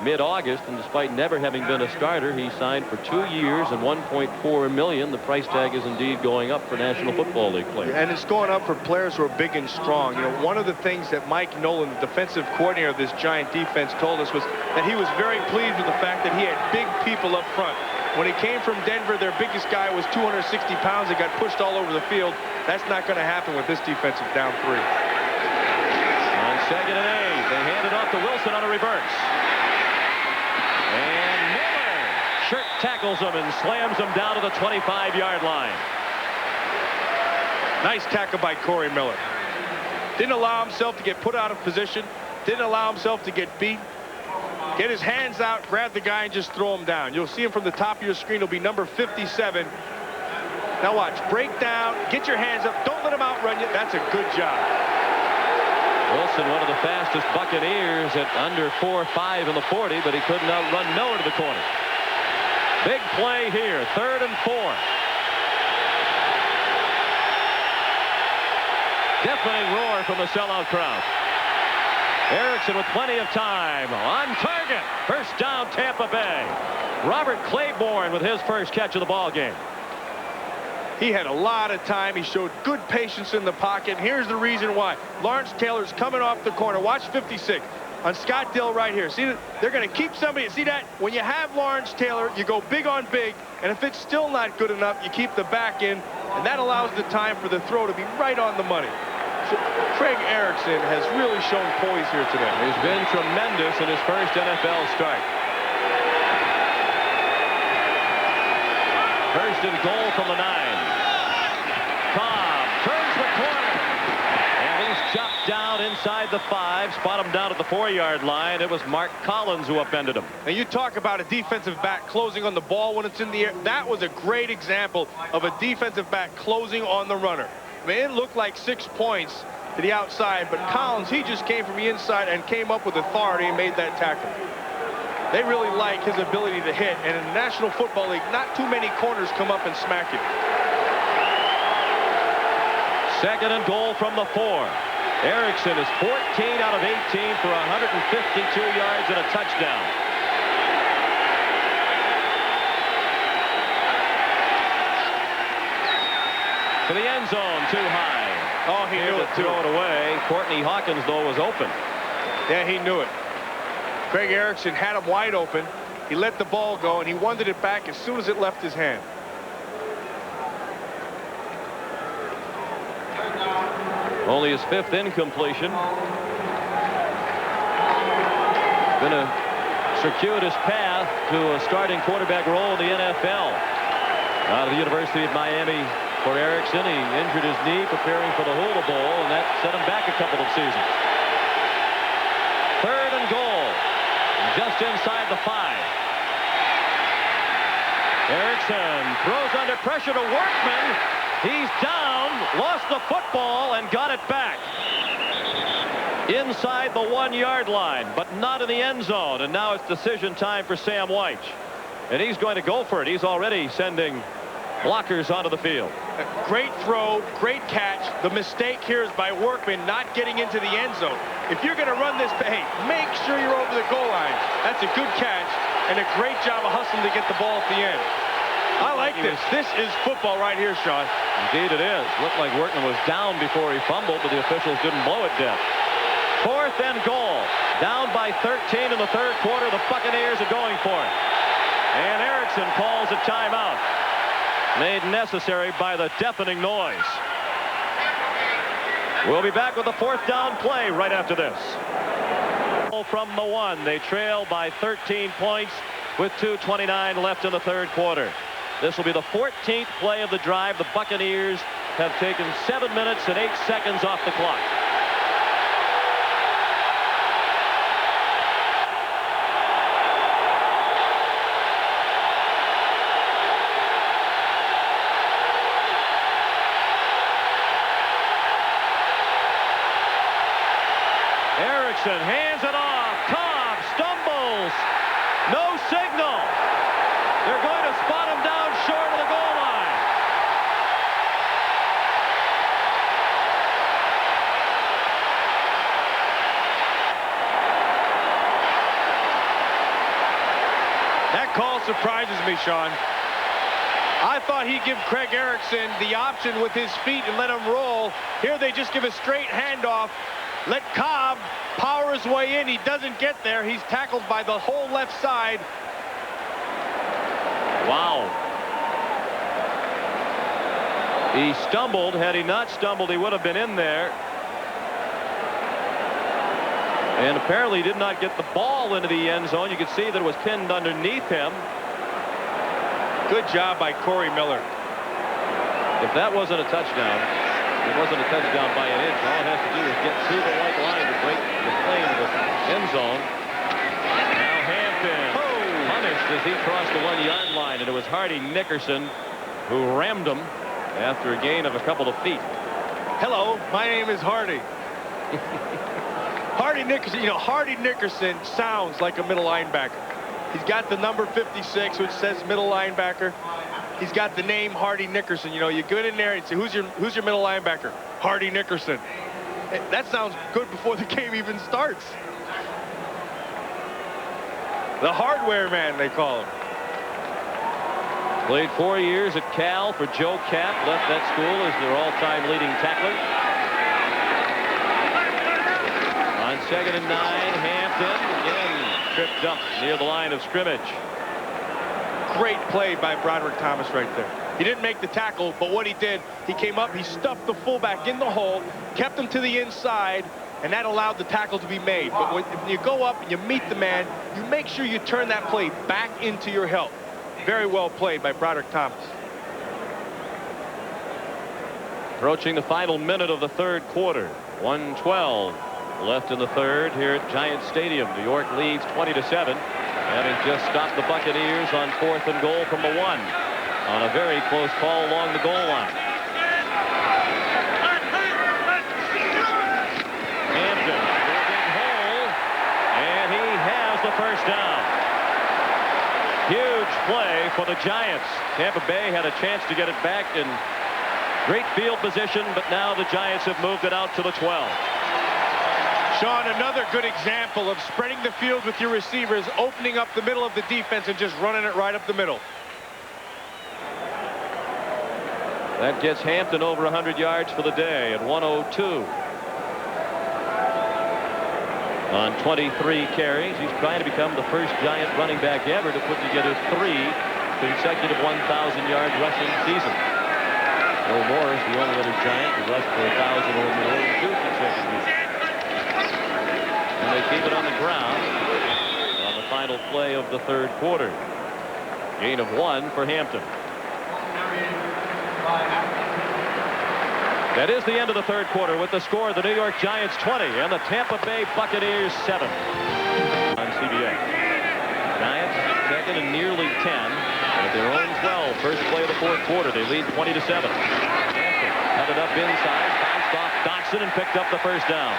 mid-August, and despite never having been a starter, he signed for 2 years and $1.4 million. The price tag is indeed going up for National Football League players. And it's going up for players who are big and strong. You know, one of the things that Mike Nolan, the defensive coordinator of this Giant defense, told us was that he was very pleased with the fact that he had big people up front. When he came from Denver, their biggest guy was 260 pounds. He got pushed all over the field. That's not going to happen with this defensive down 3. On 2nd and 8, they hand it off to Wilson on a reverse. And Miller shirt tackles him and slams him down to the 25-yard line. Nice tackle by Corey Miller. Didn't allow himself to get put out of position. Didn't allow himself to get beat. Get his hands out, grab the guy, and just throw him down. You'll see him from the top of your screen. It'll be number 57. Now watch. Break down. Get your hands up. Don't let him outrun you. That's a good job. Wilson, one of the fastest Buccaneers at under 4.5 in the 40, but he couldn't outrun Miller to the corner. Big play here. 3rd and 4. Deafening roar from the sellout crowd. Erickson with plenty of time. On target. First down, Tampa Bay. Robert Claiborne with his first catch of the ball game. He had a lot of time. He showed good patience in the pocket. Here's the reason why. Lawrence Taylor's coming off the corner. Watch 56 on Scott Dill right here. See that? They're going to keep somebody. See that? When you have Lawrence Taylor, you go big on big. And if it's still not good enough, you keep the back in. And that allows the time for the throw to be right on the money. So Craig Erickson has really shown poise here today. He's been tremendous in his first NFL start. First and goal from the 9. Cobb turns the corner. And he's chopped down inside the 5. Spot him down at the 4-yard line. It was Mark Collins who upended him. And you talk about a defensive back closing on the ball when it's in the air. That was a great example of a defensive back closing on the runner. I mean, it looked like 6 points to the outside, but Collins, he just came from the inside and came up with authority and made that tackle. They really like his ability to hit, and in the National Football League, not too many corners come up and smack you. 2nd and goal from the 4. Erickson is 14 out of 18 for 152 yards and a touchdown. To the end zone, too high. Oh, he knew it, too. Throw it away. Courtney Hawkins, though, was open. Yeah, he knew it. Craig Erickson had him wide open. He let the ball go, and he wanted it back as soon as it left his hand. Only his 5th incompletion. Been a circuitous path to a starting quarterback role in the NFL. Out of the University of Miami for Erickson. He injured his knee preparing for the Hula Bowl, and that set him back a couple of seasons. 3rd and goal. just inside the 5. Erickson throws under pressure to Workman. He's down, lost the football, and got it back. Inside the 1-yard line, but not in the end zone. And now it's decision time for Sam White. And he's going to go for it. He's already sending blockers onto the field. Great throw, great catch. The mistake here is by Workman not getting into the end zone. If you're going to run this, hey, make sure you're over the goal line. That's a good catch and a great job of hustling to get the ball at the end. I like this. This is football right here, Sean. Indeed it is. Looked like Workman was down before he fumbled, but the officials didn't blow it dead. 4th and goal. Down by 13 in the 3rd quarter. The Buccaneers are going for it. And Erickson calls a timeout. Made necessary by the deafening noise. We'll be back with the 4th down play right after this. From the 1, they trail by 13 points with 2:29 left in the 3rd quarter. This will be the 14th play of the drive. The Buccaneers have taken 7 minutes and 8 seconds off the clock. Erickson hands it off. Cobb stumbles. No signal. They're going to spot him down short of the goal line. That call surprises me, Sean. I thought he'd give Craig Erickson the option with his feet and let him roll. Here they just give a straight handoff. Let Cobb power his way in. He doesn't get there. He's tackled by the whole left side. Wow. He stumbled. Had he not stumbled, he would have been in there. And apparently did not get the ball into the end zone. You could see that it was pinned underneath him. Good job by Corey Miller. If that wasn't a touchdown, it wasn't a touchdown by an inch. All it has to do is get through the white line to break the plane to the end zone. Now Hampton punished as he crossed the 1-yard line, and it was Hardy Nickerson who rammed him after a gain of a couple of feet. Hello, my name is Hardy. Hardy Nickerson, you know, Hardy Nickerson sounds like a middle linebacker. He's got the number 56, which says middle linebacker. He's got the name Hardy Nickerson. You know, you go in there and say, who's your middle linebacker? Hardy Nickerson. That sounds good before the game even starts. The hardware man, they call him. Played 4 years at Cal for Joe Kapp. Left that school as their all-time leading tackler. On 2nd and 9, Hampton again tripped up near the line of scrimmage. Great play by Broderick Thomas right there. He didn't make the tackle, but what he did, he came up, he stuffed the fullback in the hole, kept him to the inside, and that allowed the tackle to be made. But when you go up and you meet the man, you make sure you turn that play back into your help. Very well played by Broderick Thomas. Approaching the final minute of the 3rd quarter. 1:12 left in the 3rd here at Giant Stadium. New York leads 20-7. Having just stopped the Buccaneers on 4th and goal from the 1 on a very close call along the goal line. Hampton digging hole, and he has the 1st down. Huge play for the Giants. Tampa Bay had a chance to get it back in great field position, but now the Giants have moved it out to the 12. Sean, another good example of spreading the field with your receivers, opening up the middle of the defense and just running it right up the middle. That gets Hampton over 100 yards for the day at 102. On 23 carries, he's trying to become the first Giant running back ever to put together 3 consecutive 1,000-yard rushing seasons. Bill Morris, the only other Giant who rushed for 1,000 or more in 2 consecutive years. And they keep it on the ground on the final play of the 3rd quarter. Gain of 1 for Hampton. That is the end of the 3rd quarter with the score: the New York Giants 20 and the Tampa Bay Buccaneers 7 on CBS. 2nd and nearly 10. At their own 12, first play of the 4th quarter, they lead 20-7. Hampton had it up inside, bounced off Dotson and picked up the first down.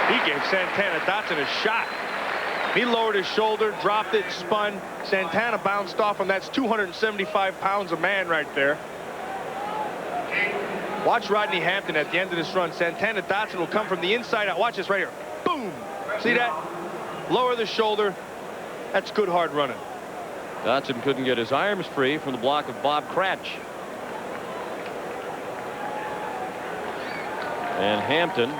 He gave Santana Dotson a shot. He lowered his shoulder, dropped it, spun. Santana bounced off, and that's 275 pounds of man right there. Watch Rodney Hampton at the end of this run. Santana Dotson will come from the inside out. Watch this right here. Boom! See that? Lower the shoulder. That's good hard running. Dotson couldn't get his arms free from the block of Bob Cratch. And Hampton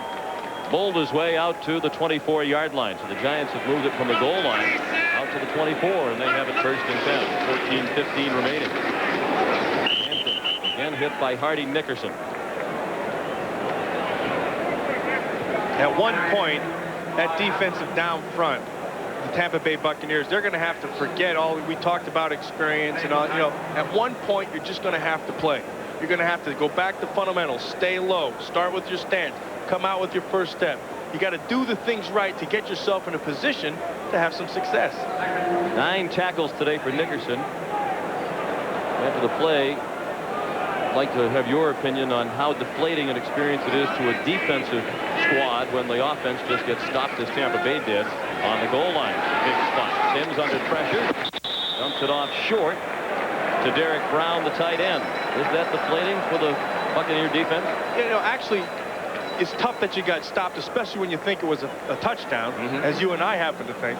bowled his way out to the 24-yard line. So the Giants have moved it from the goal line out to the 24, and they have it 1st and 10. 14-15 remaining. Hampton again hit by Hardy Nickerson. At one point, that defensive down front, the Tampa Bay Buccaneers, they're going to have to forget all we talked about experience and all. You know, at one point, you're just going to have to play. You're going to have to go back to fundamentals, stay low, start with your stance, come out with your first step. You got to do the things right to get yourself in a position to have some success. 9 tackles today for Nickerson. After the play, I'd like to have your opinion on how deflating an experience it is to a defensive squad when the offense just gets stopped as Tampa Bay did on the goal line. Big spot. Sims under pressure. Dumps it off short to Derek Brown, the tight end. Is that deflating for the Buccaneer defense? You know, actually, it's tough that you got stopped, especially when you think it was a touchdown, as you and I happen to think.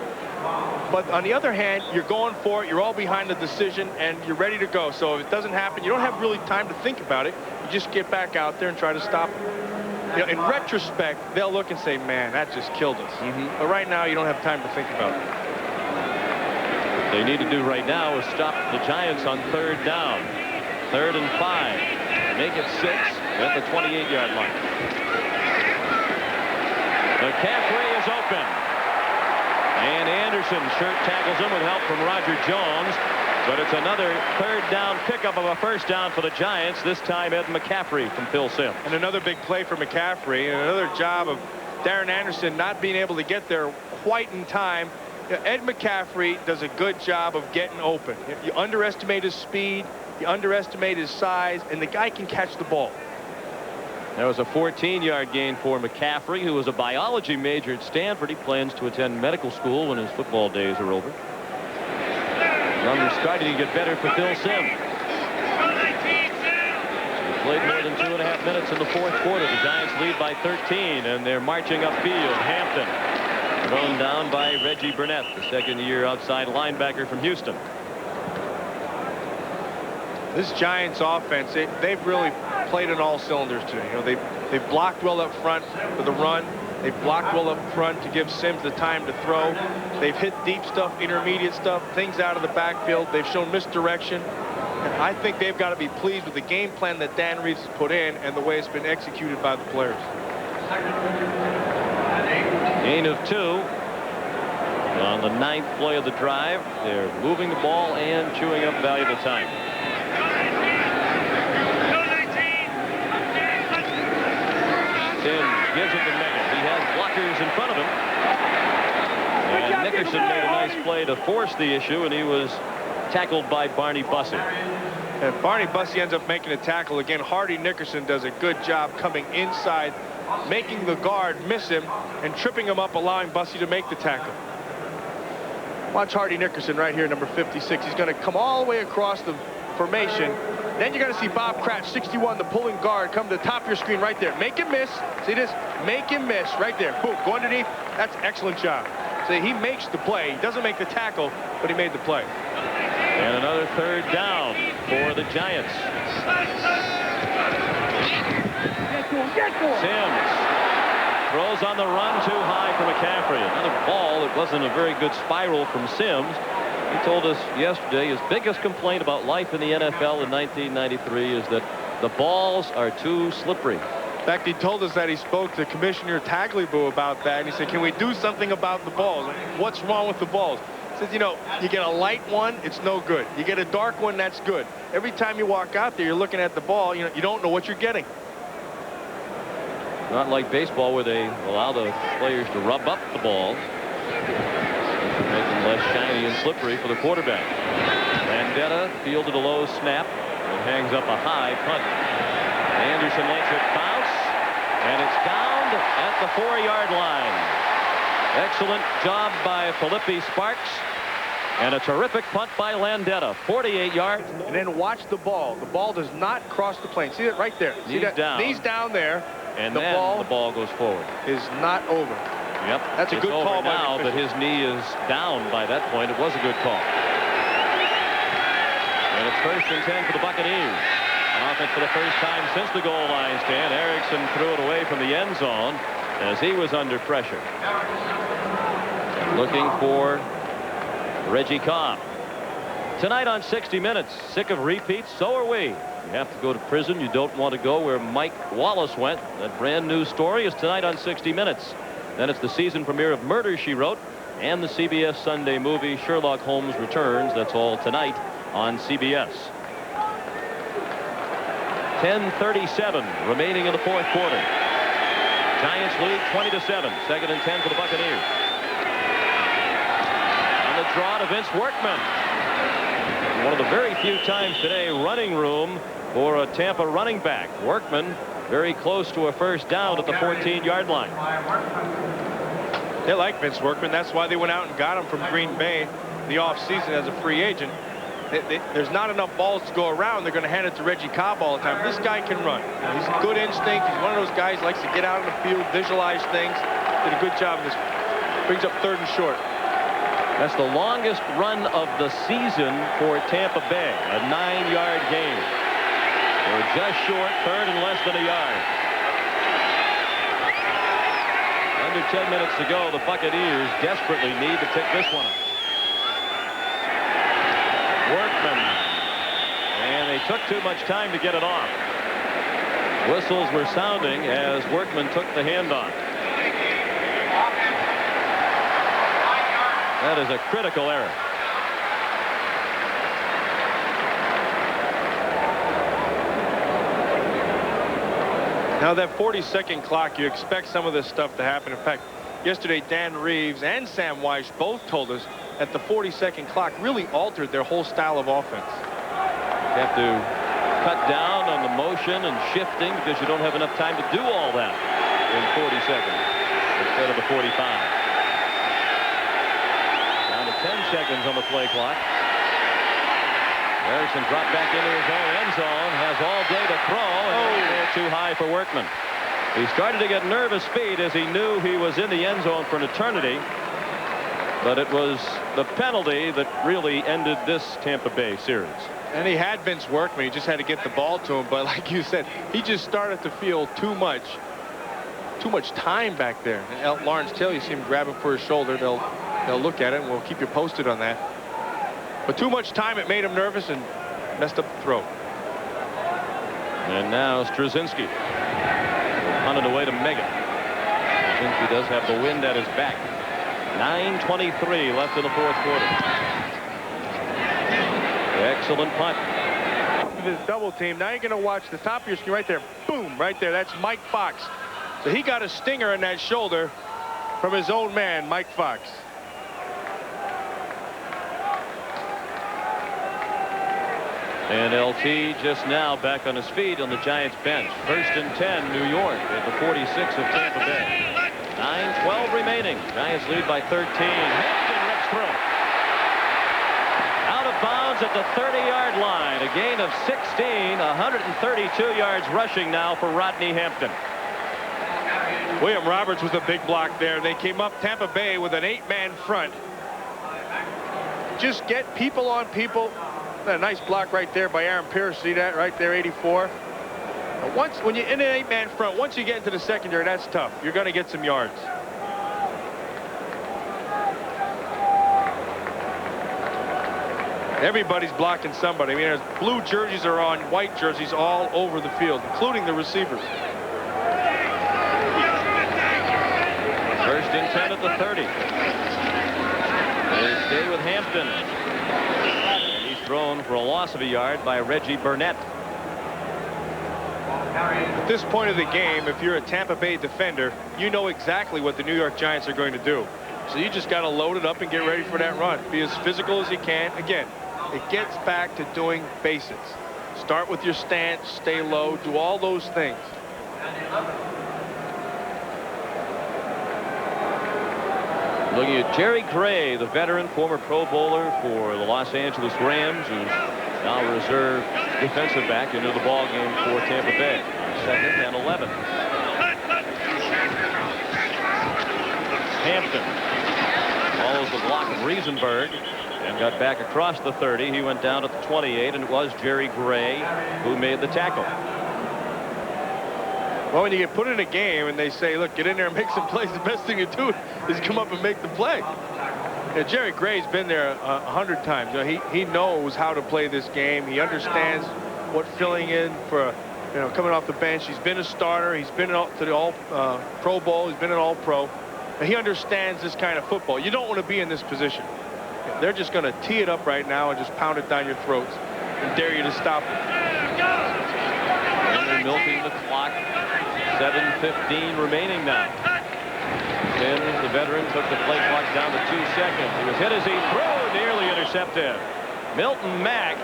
But on the other hand, you're going for it. You're all behind the decision, and you're ready to go. So if it doesn't happen, you don't have really time to think about it. You just get back out there and try to stop it. You know, in retrospect, they'll look and say, man, that just killed us. But right now, you don't have time to think about it. What they need to do right now is stop the Giants on 3rd down. 3rd and 5. Make it 6 at the 28-yard line. McCaffrey is open. And Anderson shirt tackles him with help from Roger Jones. But it's another 3rd down pickup of a 1st down for the Giants. This time Ed McCaffrey from Phil Simms. And another big play for McCaffrey, and another job of Darren Anderson not being able to get there quite in time. Ed McCaffrey does a good job of getting open. You underestimate his speed, you underestimate his size, and the guy can catch the ball. There was a 14-yard gain for McCaffrey, who was a biology major at Stanford. He plans to attend medical school when his football days are over. Numbers starting to get better for Phil Simms. He played more than 2.5 minutes in the 4th quarter. The Giants lead by 13, and they're marching upfield. Hampton thrown down by Reggie Burnett, the 2nd-year outside linebacker from Houston. This Giants offense, they've really played on all cylinders today. You know, they've blocked well up front for the run. They've blocked well up front to give Simms the time to throw. They've hit deep stuff, intermediate stuff, things out of the backfield. They've shown misdirection. And I think they've got to be pleased with the game plan that Dan Reeves has put in and the way it's been executed by the players. Gain of 2 on the 9th play of the drive. They're moving the ball and chewing up valuable time. Sims gives it to Megan. He has blockers in front of him. And Nickerson made a nice play to force the issue, and he was tackled by Barney Bussey. And Barney Bussey ends up making a tackle again. Hardy Nickerson does a good job coming inside, making the guard miss him and tripping him up, allowing Bussey to make the tackle. Watch Hardy Nickerson right here, number 56. He's going to come all the way across the formation. Then you're going to see Bob Cratch, 61, the pulling guard, come to the top of your screen right there. Make him miss. See this? Make him miss right there. Boom, go underneath. That's an excellent job. See, he makes the play. He doesn't make the tackle, but he made the play. And another 3rd down for the Giants. Sims throws on the run too high for McCaffrey. Another ball that wasn't a very good spiral from Sims. He told us yesterday his biggest complaint about life in the NFL in 1993 is that the balls are too slippery. In fact, he told us that he spoke to Commissioner Tagliabue about that, and he said, can we do something about the balls? What's wrong with the balls? He says, you know, you get a light one, it's no good. You get a dark one, that's good. Every time you walk out there, you're looking at the ball, you know, you don't know what you're getting. Not like baseball where they allow the players to rub up the balls. slippery for the quarterback. Landeta fielded a low snap and hangs up a high punt. Anderson lets it bounce, and it's downed at the 4-yard line. Excellent job by Philippi Sparks, and a terrific punt by Landeta. 48 yards. And then watch the ball. The ball does not cross the plane. See it right there. See Knees that? down. Knees down there. And the then ball the ball goes forward. Is not over. Yep. That's a good call by now, the but his knee is down by that point. It was a good call. And it's 1st and 10 for the Buccaneers. On offense for the first time since the goal line stand. Erickson threw it away from the end zone as he was under pressure. Looking for Reggie Cobb. Tonight on 60 Minutes. Sick of repeats? So are we. You have to go to prison. You don't want to go where Mike Wallace went. That brand new story is tonight on 60 Minutes. Then it's the season premiere of Murder, She Wrote, and the CBS Sunday movie Sherlock Holmes Returns. That's all tonight on CBS. 10:37 remaining in the 4th quarter. Giants lead 20-7. 2nd and 10 for the Buccaneers. On the draw to Vince Workman. One of the very few times today running room for a Tampa running back. Workman very close to a first down at the 14-yard line. They like Vince Workman. That's why they went out and got him from Green Bay in the offseason as a free agent. There's not enough balls to go around. They're going to hand it to Reggie Cobb all the time. This guy can run. He's good instinct. He's one of those guys who likes to get out on the field, visualize things. Did a good job. This brings up 3rd and short. That's the longest run of the season for Tampa Bay. A 9-yard gain. We're just short, 3rd and less than a yard. Under 10 minutes to go, the Buccaneers desperately need to pick this one up. Workman. And they took too much time to get it off. Whistles were sounding as Workman took the handoff. That is a critical error. Now that 40-second clock, you expect some of this stuff to happen. In fact, yesterday Dan Reeves and Sam Weiss both told us that the 40-second clock really altered their whole style of offense. You have to cut down on the motion and shifting because you don't have enough time to do all that in 40 seconds instead of the 45. Down to 10 seconds on the play clock. Erickson dropped back into his own end zone, has all day to throw, and too high for Workman. He started to get nervous feet as he knew he was in the end zone for an eternity. But it was the penalty that really ended this Tampa Bay series. And he had Vince Workman. He just had to get the ball to him. But like you said, he just started to feel too much time back there. And Lawrence Taylor, you see him grab him for his shoulder. They'll look at it, and we'll keep you posted on that. But too much time, it made him nervous and messed up the throw. And now Straczynski hunted away to Megan. Straczynski does have the wind at his back. 9:23 left in the 4th quarter. Excellent punt. This double team. Now you're going to watch the top of your screen right there. Boom, right there. That's Mike Fox. So he got a stinger in that shoulder from his own man, Mike Fox. And LT just now back on his feet on the Giants bench. 1st and 10, New York at the 46 of Tampa Bay. 9:12 remaining. Giants lead by 13. Hampton rips through. Out of bounds at the 30-yard line. A gain of 16. 132 yards rushing now for Rodney Hampton. William Roberts was a big block there. They came up Tampa Bay with an 8-man front. Just get people on people. A nice block right there by Aaron Pierce. See that right there, 84. When you're in an 8-man front, once you get into the secondary, that's tough. You're going to get some yards. Everybody's blocking somebody. I mean, there's blue jerseys are on white jerseys all over the field, including the receivers. 1st and 10 at the 30. They stay with Hampton. Thrown for a loss of a yard by Reggie Burnett. At this point of the game, if you're a Tampa Bay defender, you know exactly what the New York Giants are going to do. So you just got to load it up and get ready for that run. Be as physical as you can. Again, it gets back to doing basics. Start with your stance, stay low, do all those things. Looking at Jerry Gray, the veteran, former Pro Bowler for the Los Angeles Rams, who's now a reserve defensive back into the ball game for Tampa Bay. 2nd and 11. Hampton follows the block of Riesenberg and got back across the 30. He went down at the 28, and it was Jerry Gray who made the tackle. Well, when you get put in a game and they say, look, get in there and make some plays, the best thing to do is come up and make the play. Jerry Gray's been there 100 times. He knows how to play this game. He understands what filling in for, coming off the bench. He's been a starter. He's been to the All Pro Bowl. He's been an All Pro. And he understands this kind of football. You don't want to be in this position. They're just going to tee it up right now and just pound it down your throats and dare you to stop it. And they're milking the clock. 7:15 remaining now. Then the veteran took the play clock down to 2 seconds. He was hit as he threw, nearly intercepted. Milton Mack,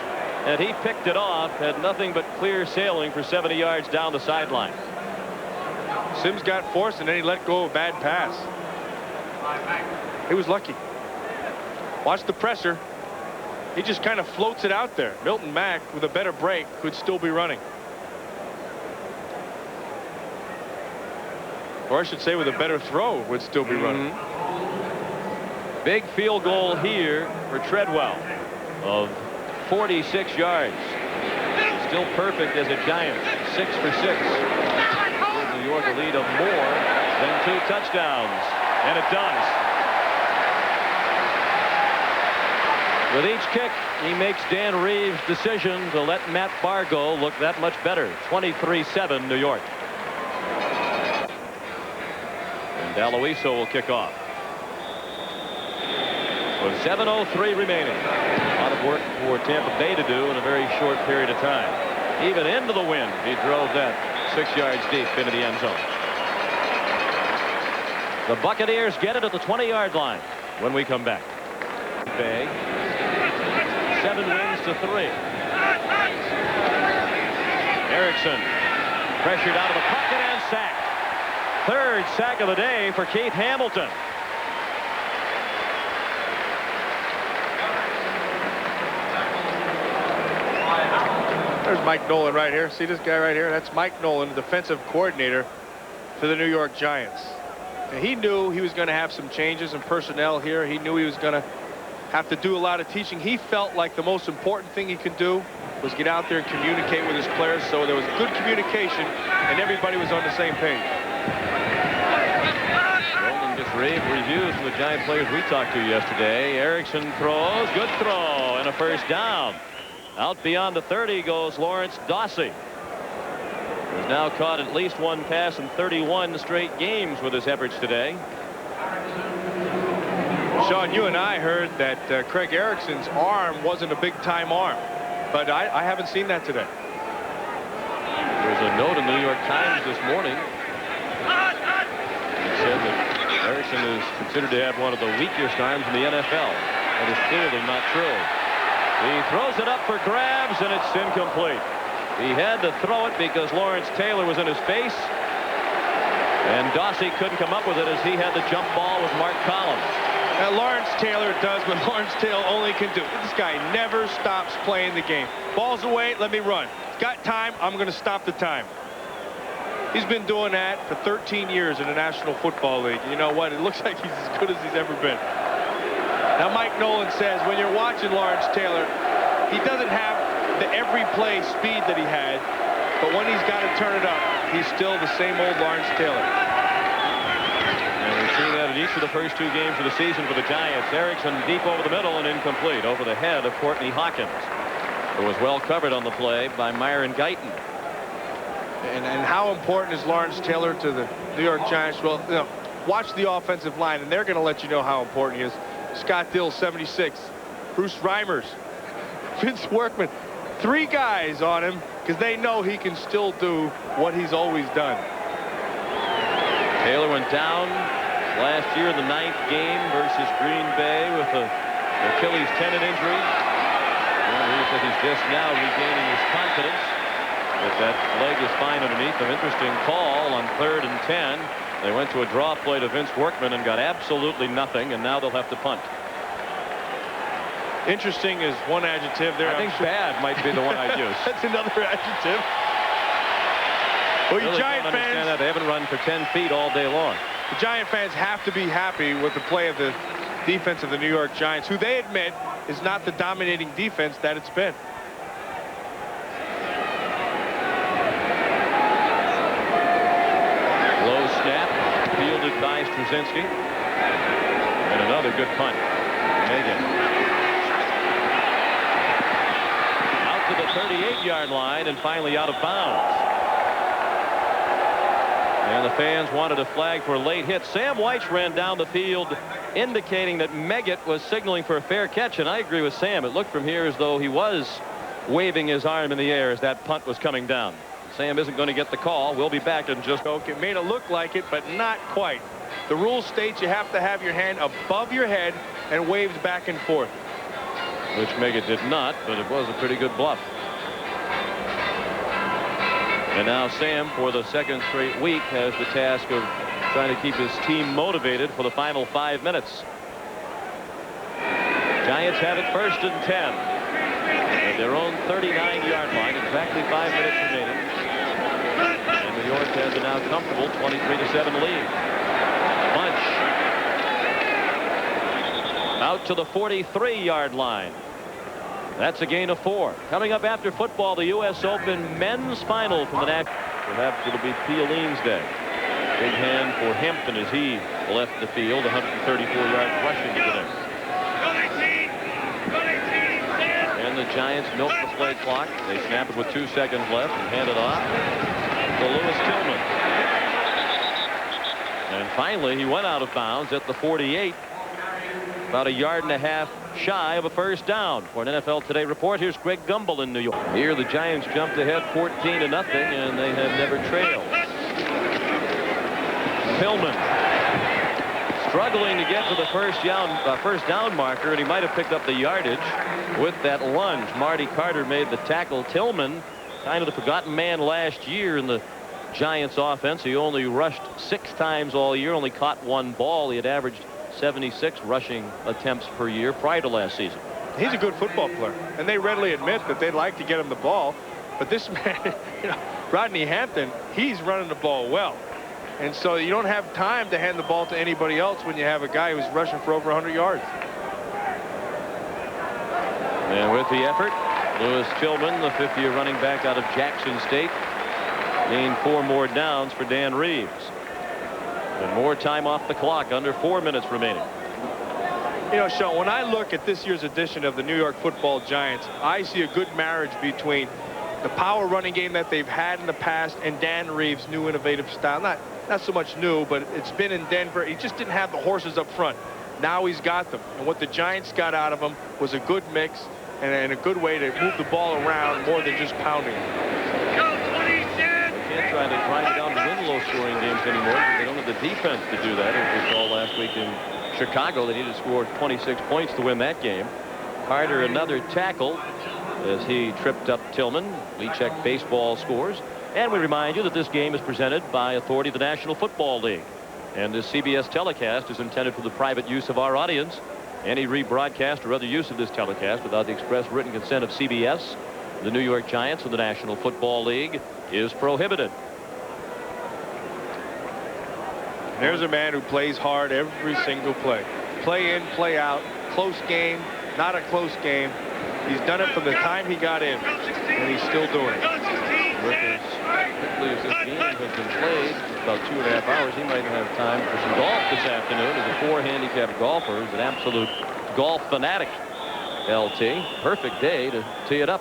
and he picked it off, had nothing but clear sailing for 70 yards down the sideline. Sims got forced, and then he let go of a bad pass. He was lucky. Watch the pressure. He just kind of floats it out there. Milton Mack, with a better break, could still be running. Or I should say, with a better throw, would still be running. Big field goal here for Treadwell of 46 yards. Still perfect as a Giant. 6 for 6. Gives New York a lead of more than 2 touchdowns. And it does. With each kick, he makes Dan Reeves' decision to let Matt Fargo look that much better. 23-7 New York. Aloiso will kick off. With 7:03 remaining. A lot of work for Tampa Bay to do in a very short period of time. Even into the wind, he drove that 6 yards deep into the end zone. The Buccaneers get it at the 20-yard line when we come back. Bay. 7 wins to 3. Erickson pressured out of the pocket and sacked. 3rd sack of the day for Keith Hamilton. There's Mike Nolan right here. See this guy right here? That's Mike Nolan, the defensive coordinator for the New York Giants. And he knew he was going to have some changes in personnel here. He knew he was going to have to do a lot of teaching. He felt like the most important thing he could do was get out there and communicate with his players, so there was good communication and everybody was on the same page. Reviews from the Giant players we talked to yesterday. Erickson throws, good throw, and a first down. Out beyond the 30 goes Lawrence Dawsey. He's now caught at least 1 pass in 31 straight games with his efforts today. Sean, you and I heard that Craig Erickson's arm wasn't a big-time arm, but I haven't seen that today. There's a note in the New York Times this morning. It said that Erickson is considered to have one of the weakest arms in the NFL. That is clearly not true. He throws it up for grabs, and it's incomplete. He had to throw it because Lawrence Taylor was in his face, and Dawsey couldn't come up with it as he had the jump ball with Mark Collins. Now, Lawrence Taylor does what Lawrence Taylor only can do. This guy never stops playing the game. Ball's away, let me run. Got time, I'm going to stop the time. He's been doing that for 13 years in the National Football League. You know what? It looks like he's as good as he's ever been. Now, Mike Nolan says when you're watching Lawrence Taylor, he doesn't have the every play speed that he had, but when he's got to turn it up, he's still the same old Lawrence Taylor. And we've seen that in each of the first 2 games of the season for the Giants. Erickson deep over the middle and incomplete over the head of Courtney Hawkins, who was well covered on the play by Myron Guyton. And how important is Lawrence Taylor to the New York Giants? Well, watch the offensive line, and they're going to let you know how important he is. Scott Dill, 76. Bruce Reimers. Vince Workman. 3 guys on him because they know he can still do what he's always done. Taylor went down last year in the 9th game versus Green Bay with a Achilles tendon injury. Well, Reeves says he's just now regaining his confidence. But that leg is fine underneath him. Interesting call on 3rd and 10. They went to a draw play to Vince Workman and got absolutely nothing, and now they'll have to punt. Interesting is one adjective there. I think bad might be the one I'd use. That's another adjective. Well, you really Giant don't understand fans, that. They haven't run for 10 feet all day long. the Giant fans have to be happy with the play of the defense of the New York Giants, who they admit is not the dominating defense that it's been. Low snap, fielded by Straczynski. And another good punt. Megan. Out to the 38-yard line and finally out of bounds. And the fans wanted a flag for a late hit. Sam Weich ran down the field indicating that Meggett was signaling for a fair catch, and I agree with Sam. It looked from here as though he was waving his arm in the air as that punt was coming down. Sam isn't going to get the call. We'll be back in just... It made it look like it, but not quite. The rule states you have to have your hand above your head and waved back and forth. Which Meggett did not, but it was a pretty good bluff. And now Sam, for the 2nd straight week, has the task of trying to keep his team motivated for the final 5 minutes. Giants have it 1st and 10 at their own 39-yard line. Exactly 5 minutes remaining. And New York has a now comfortable 23-7 lead. Bunch out to the 43-yard line. That's a gain of 4. Coming up after football, the U.S. Open men's final from the national. Perhaps it'll be Pioline's day. Big hand for Hampton as he left the field. 134 yards rushing today. And the Giants milk the play clock. They snap it with 2 seconds left and hand it off to Lewis Tillman. And finally, he went out of bounds at the 48. About a yard and a half shy of a first down. For an NFL Today report, here's Greg Gumbel in New York. Here the Giants jumped ahead 14-0, and they have never trailed. Tillman struggling to get to the first down marker, and he might have picked up the yardage with that lunge. Marty Carter made the tackle. Tillman, kind of the forgotten man last year in the Giants offense. He only rushed 6 times all year, only caught 1 ball. He had averaged 76 rushing attempts per year prior to last season. He's a good football player, and they readily admit that they'd like to get him the ball. But this man, Rodney Hampton, he's running the ball well. And so you don't have time to hand the ball to anybody else when you have a guy who's rushing for over 100 yards. And with the effort, Lewis Tillman, the 5th-year running back out of Jackson State, gained 4 more downs for Dan Reeves. And more time off the clock, under 4 minutes remaining. You know, Sean, when I look at this year's edition of the New York Football Giants, I see a good marriage between the power running game that they've had in the past and Dan Reeves' new innovative style. Not so much new, but it's been in Denver. He just didn't have the horses up front. Now he's got them. And what the Giants got out of him was a good mix and a good way to move the ball around more than just pounding. Can't try to drive it down to win low-scoring games anymore because they don't have the defense to do that. As we saw last week in Chicago, they needed to score 26 points to win that game. Carter, another tackle as he tripped up Tillman. We check baseball scores, and we remind you that this game is presented by authority of the National Football League, and this CBS telecast is intended for the private use of our audience. Any rebroadcast or other use of this telecast without the express written consent of CBS, the New York Giants, and the National Football League is prohibited. There's a man who plays hard every single play. Play in, play out, close game, not a close game. He's done it from the time he got in, and he's still doing it. With as quickly as this game has been played, about 2.5 hours, he might have time for some golf this afternoon. As a 4-handicapped golfer, he's an absolute golf fanatic. LT, perfect day to tee it up.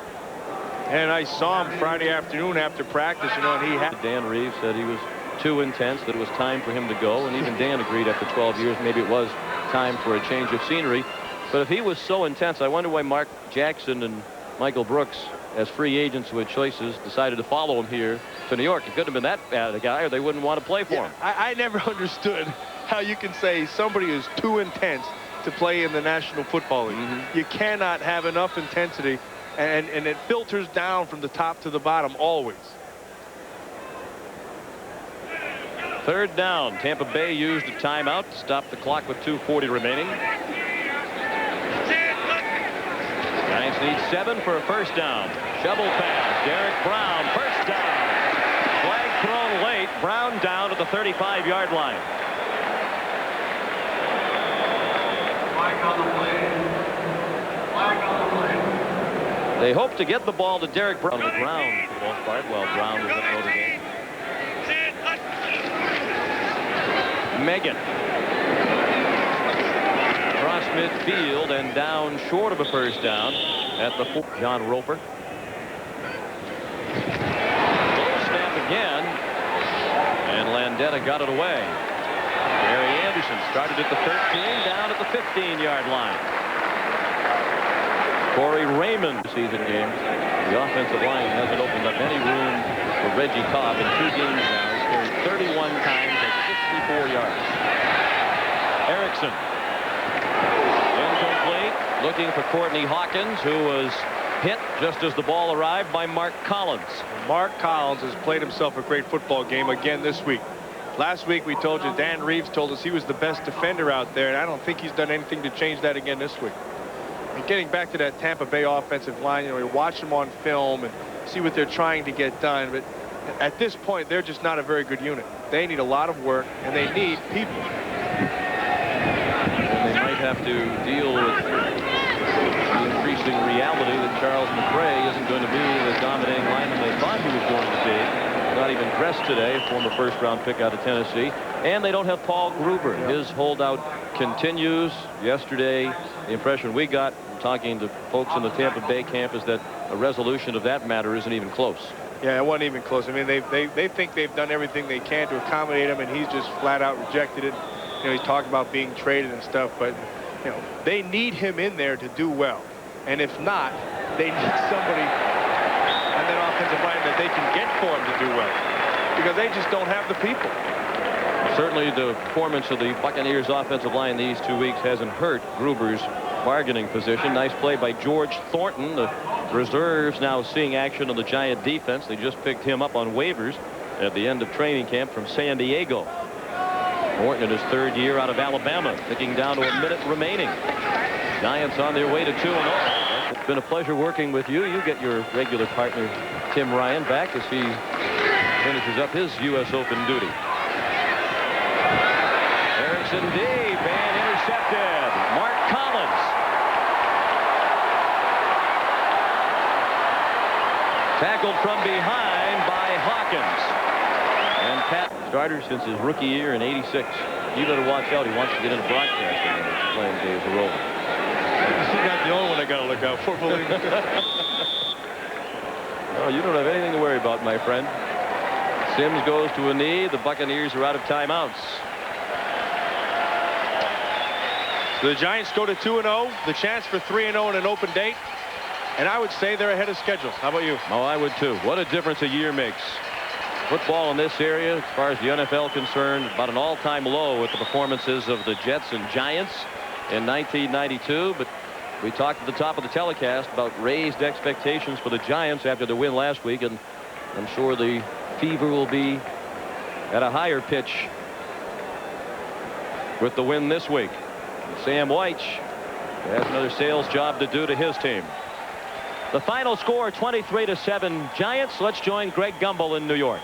And I saw him Friday afternoon after practice, you know, and he had... Dan Reeves said he was too intense, that it was time for him to go, and even Dan agreed after 12 years maybe it was time for a change of scenery. But if he was so intense, I wonder why Mark Jackson and Michael Brooks, as free agents who had choices, decided to follow him here to New York. It couldn't have been that bad a guy, or they wouldn't want to play for him. I never understood how you can say somebody is too intense to play in the National Football League. You cannot have enough intensity, and it filters down from the top to the bottom always. Third down. Tampa Bay used a timeout to stop the clock with 2:40 remaining. Giants need 7 for a first down. Shovel pass. Derek Brown, first down. Flag thrown late. Brown down at the 35-yard line. They hope to get the ball to Derek Brown on the ground for the most part while Brown was up Notre Dame. Megan. Across midfield and down short of a first down at the 4. John Roper. Low snap again. And Landeta got it away. Gary Anderson started at the 13, down at the 15-yard line. Corey Raymond season games. The offensive line hasn't opened up any room for Reggie Cobb in 2 games now. He's carried 31 times at 64 yards. Erickson. Incomplete. Looking for Courtney Hawkins, who was hit just as the ball arrived by Mark Collins. Mark Collins has played himself a great football game again this week. Last week we told you, Dan Reeves told us he was the best defender out there, and I don't think he's done anything to change that again this week. And getting back to that Tampa Bay offensive line, you know, we watch them on film and see what they're trying to get done, but at this point they're just not a very good unit. They need a lot of work, and they need people. And they might have to deal with the increasing reality that Charles McRae isn't going to be the dominating lineman they thought he was going to be. Not even dressed today, former first-round pick out of Tennessee. And they don't have Paul Gruber. His holdout continues. Yesterday, the impression we got from talking to folks in the Tampa Bay camp is that a resolution of that matter isn't even close. Yeah, it wasn't even close. I mean, they think they've done everything they can to accommodate him, and he's just flat out rejected it. You know, he's talking about being traded and stuff, but you know, they need him in there to do well. And if not, they need somebody on that offensive line that they can get for him to do well, because they just don't have the people. Certainly the performance of the Buccaneers offensive line these 2 weeks hasn't hurt Gruber's bargaining position. Nice play by George Thornton. The reserves now seeing action on the Giant defense. They just picked him up on waivers at the end of training camp from San Diego. Thornton in his 3rd year out of Alabama, ticking down to a minute remaining. Giants on their way to 2-0. It's been a pleasure working with you. You get your regular partner Tim Ryan back as he finishes up his U.S. Open duty. Erickson deep and intercepted. Mark Collins. Tackled from behind by Hawkins. And Pat, starter since his rookie year in '86. You better watch out. He wants to get into broadcasting when his playing days are over. He's not the only one I got to look out for. No, you don't have anything to worry about, my friend. Sims goes to a knee. The Buccaneers are out of timeouts. So the Giants go to 2-0. The chance for 3-0 in an open date. And I would say they're ahead of schedule. How about you? Oh, I would too. What a difference a year makes. Football in this area, as far as the NFL concerned, about an all-time low with the performances of the Jets and Giants in 1992. But we talked at the top of the telecast about raised expectations for the Giants after the win last week, and I'm sure the fever will be at a higher pitch with the win this week. Sam White has another sales job to do to his team. The final score, 23-7 Giants. Let's join Greg Gumbel in New York.